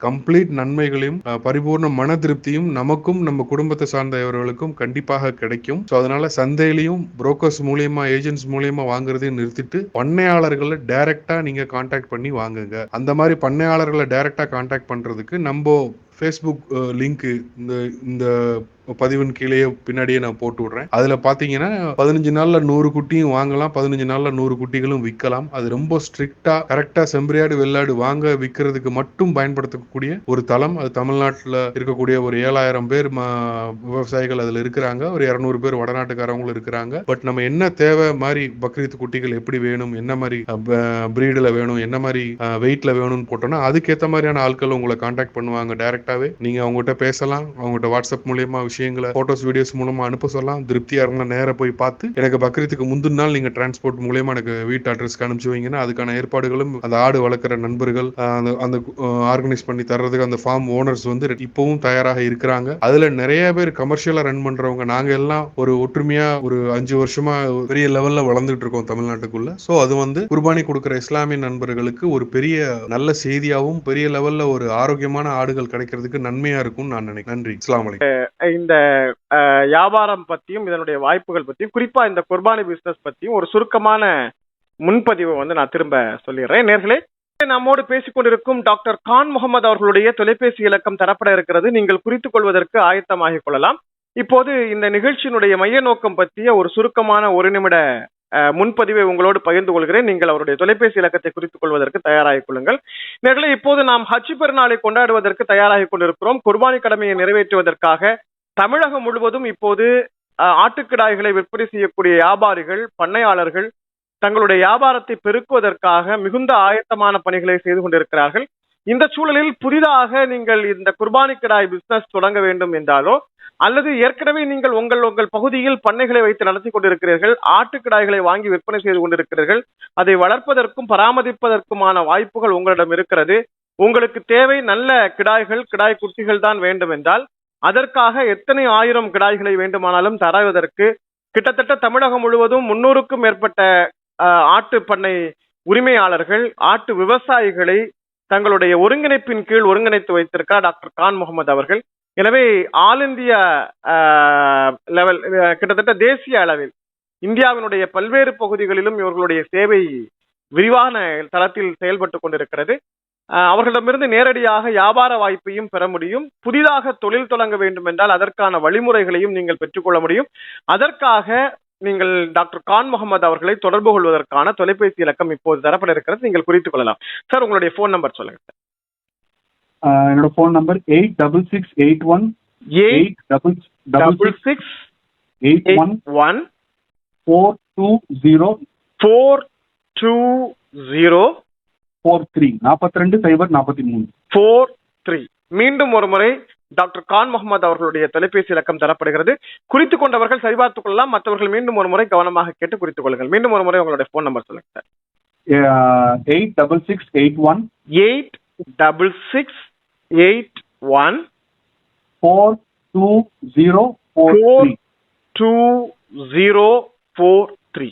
[SPEAKER 4] கம்ப்ளீட் நன்மைகளையும் பரிபூர்ண மன திருப்தியும் நமக்கும் நம்ம குடும்பத்தை சார்ந்தவர்களுக்கும் கண்டிப்பாக கிடைக்கும். ஸோ அதனால சந்தையிலையும் புரோக்கர்ஸ் மூலியமா, ஏஜென்ட்ஸ் மூலியமா வாங்குறதையும் நிறுத்திட்டு பண்ணையாளர்களை டைரக்டா நீங்க கான்டாக்ட் பண்ணி வாங்குங்க. அந்த மாதிரி பண்ணையாளர்களை டைரக்டா கான்டாக்ட் பண்றதுக்கு நம்ம ஃபேஸ்புக் லிங்க் இந்த பதிவின் கீழே பின்னாடியே நான் போட்டு விடுறேன். அதுல பாத்தீங்கன்னா 15 நாள்ல 100 குட்டியும் வாங்கலாம், 15 நாள்ல 100 குட்டிகளும் விற்கலாம். அது ரொம்ப ஸ்ட்ரிக்டா கரெக்டா செம்பரியாடு வெள்ளாடு வாங்க விற்கிறதுக்கு மட்டும் பயன்படுத்தக்கூடிய ஒரு தளம். அது தமிழ்நாட்டில் இருக்கக்கூடிய ஒரு 7000 பேர் விவசாயிகள் அதுல இருக்கிறாங்க, ஒரு 200 பேர் வடநாட்டுக்காரங்களும் இருக்கிறாங்க. பட் நம்ம என்ன தேவை மாதிரி பக்ரீத் குட்டிகள் எப்படி வேணும், என்ன மாதிரி பிரீடுல வேணும், என்ன மாதிரி வெயிட்ல வேணும்னு போட்டோம்னா அதுக்கேற்ற மாதிரியான ஆட்கள் உங்களை கான்டாக்ட் பண்ணுவாங்க. டைரக்டாவே நீங்க அவங்ககிட்ட பேசலாம், அவங்ககிட்ட வாட்ஸ்அப் மூலியமா விஷயங்களை போட்டோஸ் வீடியோஸ் மூலமா அனுப்ப சொல்லலாம். திருப்தியா இருந்தா நேரம் போய் பார்த்து எனக்கு பக்ரீத்துக்கு முந்தின நாள் நீங்க டிரான்ஸ்போர்ட் மூலமா எனக்கு வீட்டு அட்ரஸ்க்கு அனுப்பிச்சு வைங்கன்னா அதுக்கான ஏற்பாடுகளும் அந்த ஆடு வளர்க்குற நண்பர்கள் அந்த ஆர்கனைஸ் பண்ணி தர்றதுக்கு அந்த ஃபார்ம் ஓனர்ஸ் இப்பவும் தயாராக இருக்கிறாங்க. அதுல நிறைய பேர் கமர்ஷியலா ரன் பண்றவங்க. நாங்க எல்லாம் ஒரு ஒற்றுமையா ஒரு 5 வருஷமா பெரிய லெவல்ல வளர்ந்துட்டு இருக்கோம் தமிழ்நாட்டுக்குள்ள. சோ அது குர்பானி கொடுக்கிற இஸ்லாமிய நண்பர்களுக்கு ஒரு பெரிய நல்ல செய்தியாகவும் பெரிய லெவல்ல ஒரு ஆரோக்கியமான ஆடுகள் கிடைக்கிறதுக்கு நன்மையா இருக்கும் நான் நினைக்கிறேன். நன்றி. அஸ்ஸலாமு அலைக்கும்.
[SPEAKER 2] இந்த வியாபாரம் பத்தியும் இதனுடைய வாய்ப்புகள் பத்தியும், குறிப்பா இந்த குர்பானி பிசினஸ் பத்தியும் ஒரு சுருக்கமான முன்பதிவை நான் திரும்ப சொல்லிடுறேன். நேர்களே, நம்மோடு பேசிக்கொண்டிருக்கும் டாக்டர் கான் முகமது அவர்களுடைய தொலைபேசி இலக்கம் தரப்பட இருக்கிறது. நீங்கள் குறித்துக் கொள்வதற்கு ஆயத்தமாகிக் கொள்ளலாம். இப்போது இந்த நிகழ்ச்சியினுடைய மைய நோக்கம் பற்றிய ஒரு சுருக்கமான 1 நிமிட முன்பதிவை உங்களோடு பகிர்ந்து கொள்கிறேன். நீங்கள் அவருடைய தொலைபேசி இலக்கத்தை குறித்துக் கொள்வதற்கு தயாராகிக் கொள்ளுங்கள். நேர்களே, இப்போது நாம் ஹஜ் பெருநாளை கொண்டாடுவதற்கு தயாராகிக் கொண்டிருக்கிறோம். குர்பானி கடமையை நிறைவேற்றுவதற்காக தமிழகம் முழுவதும் இப்போது ஆட்டுக்கிடாய்களை விற்பனை செய்யக்கூடிய வியாபாரிகள், பண்ணையாளர்கள் தங்களுடைய வியாபாரத்தை பெருக்குவதற்காக மிகுந்த ஆயத்தமான பணிகளை செய்து கொண்டிருக்கிறார்கள். இந்த சூழலில் புதிதாக நீங்கள் இந்த குர்பானி கிடாய் பிசினஸ் தொடங்க வேண்டும் என்றாலோ அல்லது ஏற்கனவே நீங்கள் உங்கள் பகுதியில் பண்ணைகளை வைத்து நடத்தி கொண்டிருக்கிறீர்கள், ஆட்டுக்கிடாய்களை வாங்கி விற்பனை செய்து கொண்டிருக்கிறீர்கள், அதை வளர்ப்பதற்கும் பராமரிப்பதற்குமான வாய்ப்புகள் உங்களிடம் இருக்கிறது. உங்களுக்கு தேவை நல்ல கிடாய்கள், கிடாய் குட்டிகள் தான் வேண்டும் என்றால் அதற்காக எத்தனை ஆயிரம் கிடாய்களை வேண்டுமானாலும் தருவதற்கு கிட்டத்தட்ட தமிழகம் முழுவதும் 300க்கும் மேற்பட்ட ஆட்டு பண்ணை உரிமையாளர்கள், ஆட்டு விவசாயிகளை தங்களுடைய ஒருங்கிணைப்பின் கீழ் ஒருங்கிணைத்து வைத்திருக்கார் டாக்டர் கான் முகமது அவர்கள். எனவே ஆல் இந்தியா லெவல், கிட்டத்தட்ட தேசிய அளவில் இந்தியாவினுடைய பல்வேறு பகுதிகளிலும் இவர்களுடைய சேவை விரிவான தளத்தில் செயல்பட்டு கொண்டிருக்கிறது. அவர்களிடமிருந்து நேரடியாக வியாபார வாய்ப்பையும் பெற முடியும். புதிதாக தொழில் தொடங்க வேண்டும் என்றால் அதற்கான வழிமுறைகளையும் நீங்கள் பெற்றுக்கொள்ள முடியும். அதற்காக நீங்கள் டாக்டர் கான் முகமது அவர்களை தொடர்பு கொள்வதற்கான தொலைபேசி இலக்கம் இப்போது தரப்பட இருக்கிறது, நீங்கள் குறித்துக் கொள்ளலாம். சார், உங்களுடைய போன் நம்பர் சொல்லுங்க சார்.
[SPEAKER 3] என்னோட போன் நம்பர் 86681
[SPEAKER 2] 86681
[SPEAKER 3] 420 43 42 மீண்டும் ஒரு முறை டாக்டர் கான் முகமது அவர்களுடைய தொலைபேசி இலக்கம் தரப்படுகிறது. குறித்துக் கொண்டவர்கள் சரிபார்த்துக் கொள்ளலாம், மற்றவர்கள் மீண்டும் ஒரு முறை கவனமாக கேட்டு குறித்துக் கொள்ளுங்கள். மீண்டும் ஒரு முறை உங்களுடைய போன் நம்பர் சொல்லுங்க சார். 86681
[SPEAKER 2] 42043.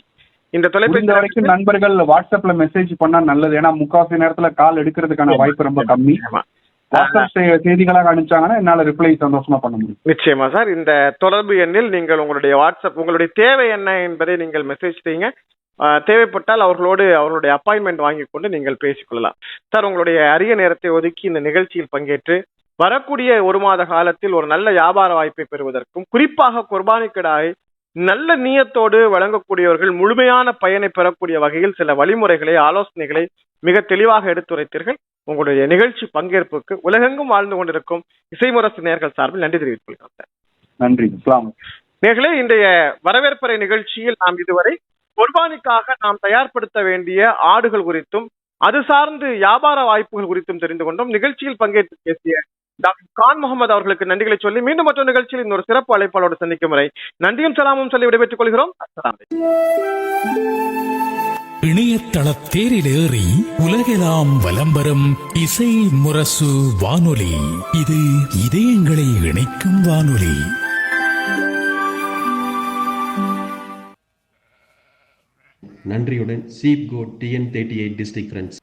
[SPEAKER 2] இந்த தொலைபேசி
[SPEAKER 3] வரைக்கும் நண்பர்கள் வாட்ஸ்அப்ல மெசேஜ் பண்ணா நல்லது. ஏன்னா முக்காவாசி நேரத்துல கால் எடுக்கிறதுக்கான வாய்ப்பு ரொம்ப கம்மி. வாட்ஸ்அப் செய்திகளாக அனுப்பிச்சாங்கன்னா என்னால ரிப்ளை சந்தோஷமா பண்ண முடியும்.
[SPEAKER 2] நிச்சயமா சார். இந்த தொடர்பு எண்ணில் நீங்கள் உங்களுடைய வாட்ஸ்அப், உங்களுடைய தேவை என்ன என்பதை நீங்கள் மெசேஜ் செய்யுங்க. தேவைப்பட்டால் அவர்களுடைய அப்பாயின்மெண்ட் வாங்கி கொண்டு நீங்கள் பேசிக்கொள்ளலாம். சார், உங்களுடைய அரிய நேரத்தை ஒதுக்கி இந்த நிகழ்ச்சியில் பங்கேற்று வரக்கூடிய ஒரு மாத காலத்தில் ஒரு நல்ல வியாபார வாய்ப்பை பெறுவதற்கும், குறிப்பாக குர்பானி கிடாய் நல்ல நியத்தோடு வழங்கக்கூடியவர்கள் முழுமையான பயனை பெறக்கூடிய வகையில் சில வழிமுறைகளை, ஆலோசனைகளை மிக தெளிவாக எடுத்துரைத்தீர்கள். உங்களுடைய நிகழ்ச்சி பங்கேற்புக்கு உலகெங்கும் வாழ்ந்து கொண்டிருக்கும் இசைமுரசு நேயர்கள் சார்பில் நன்றி தெரிவித்துக் கொள்கிறோம் சார்.
[SPEAKER 3] நன்றி.
[SPEAKER 2] நேயர்களே, இன்றைய வரவேற்பறை நிகழ்ச்சியில் நாம் இதுவரை குர்பானிக்காக நாம் தயார்படுத்த வேண்டிய ஆடுகள் குறித்தும் அது சார்ந்து வியாபார வாய்ப்புகள் குறித்தும் தெரிந்து கொண்டோம். நிகழ்ச்சியில் பங்கேற்று பேசிய டாக்டர் கான் முகமது அவர்களுக்கு நன்றிகளை சொல்லி மீண்டும் மற்றொரு நிகழ்ச்சியில் இன்னொரு சிறப்பு அழைப்பாளோடு சந்திக்கும் வரை நன்றியும் சலாமும் சொல்லி விடைபெற்றுக் கொள்கிறோம்.
[SPEAKER 1] இணையதள தேரிலேறி உலகெல்லாம் வலம் வரும் இசை முரசு வானொலி. இது இதயங்களை இணைக்கும் வானொலி.
[SPEAKER 5] நன்றியுடன் சீப் கோ TN38 டிஸ்ட்ரிக்ட் ஃப்ரெண்ட்ஸ்.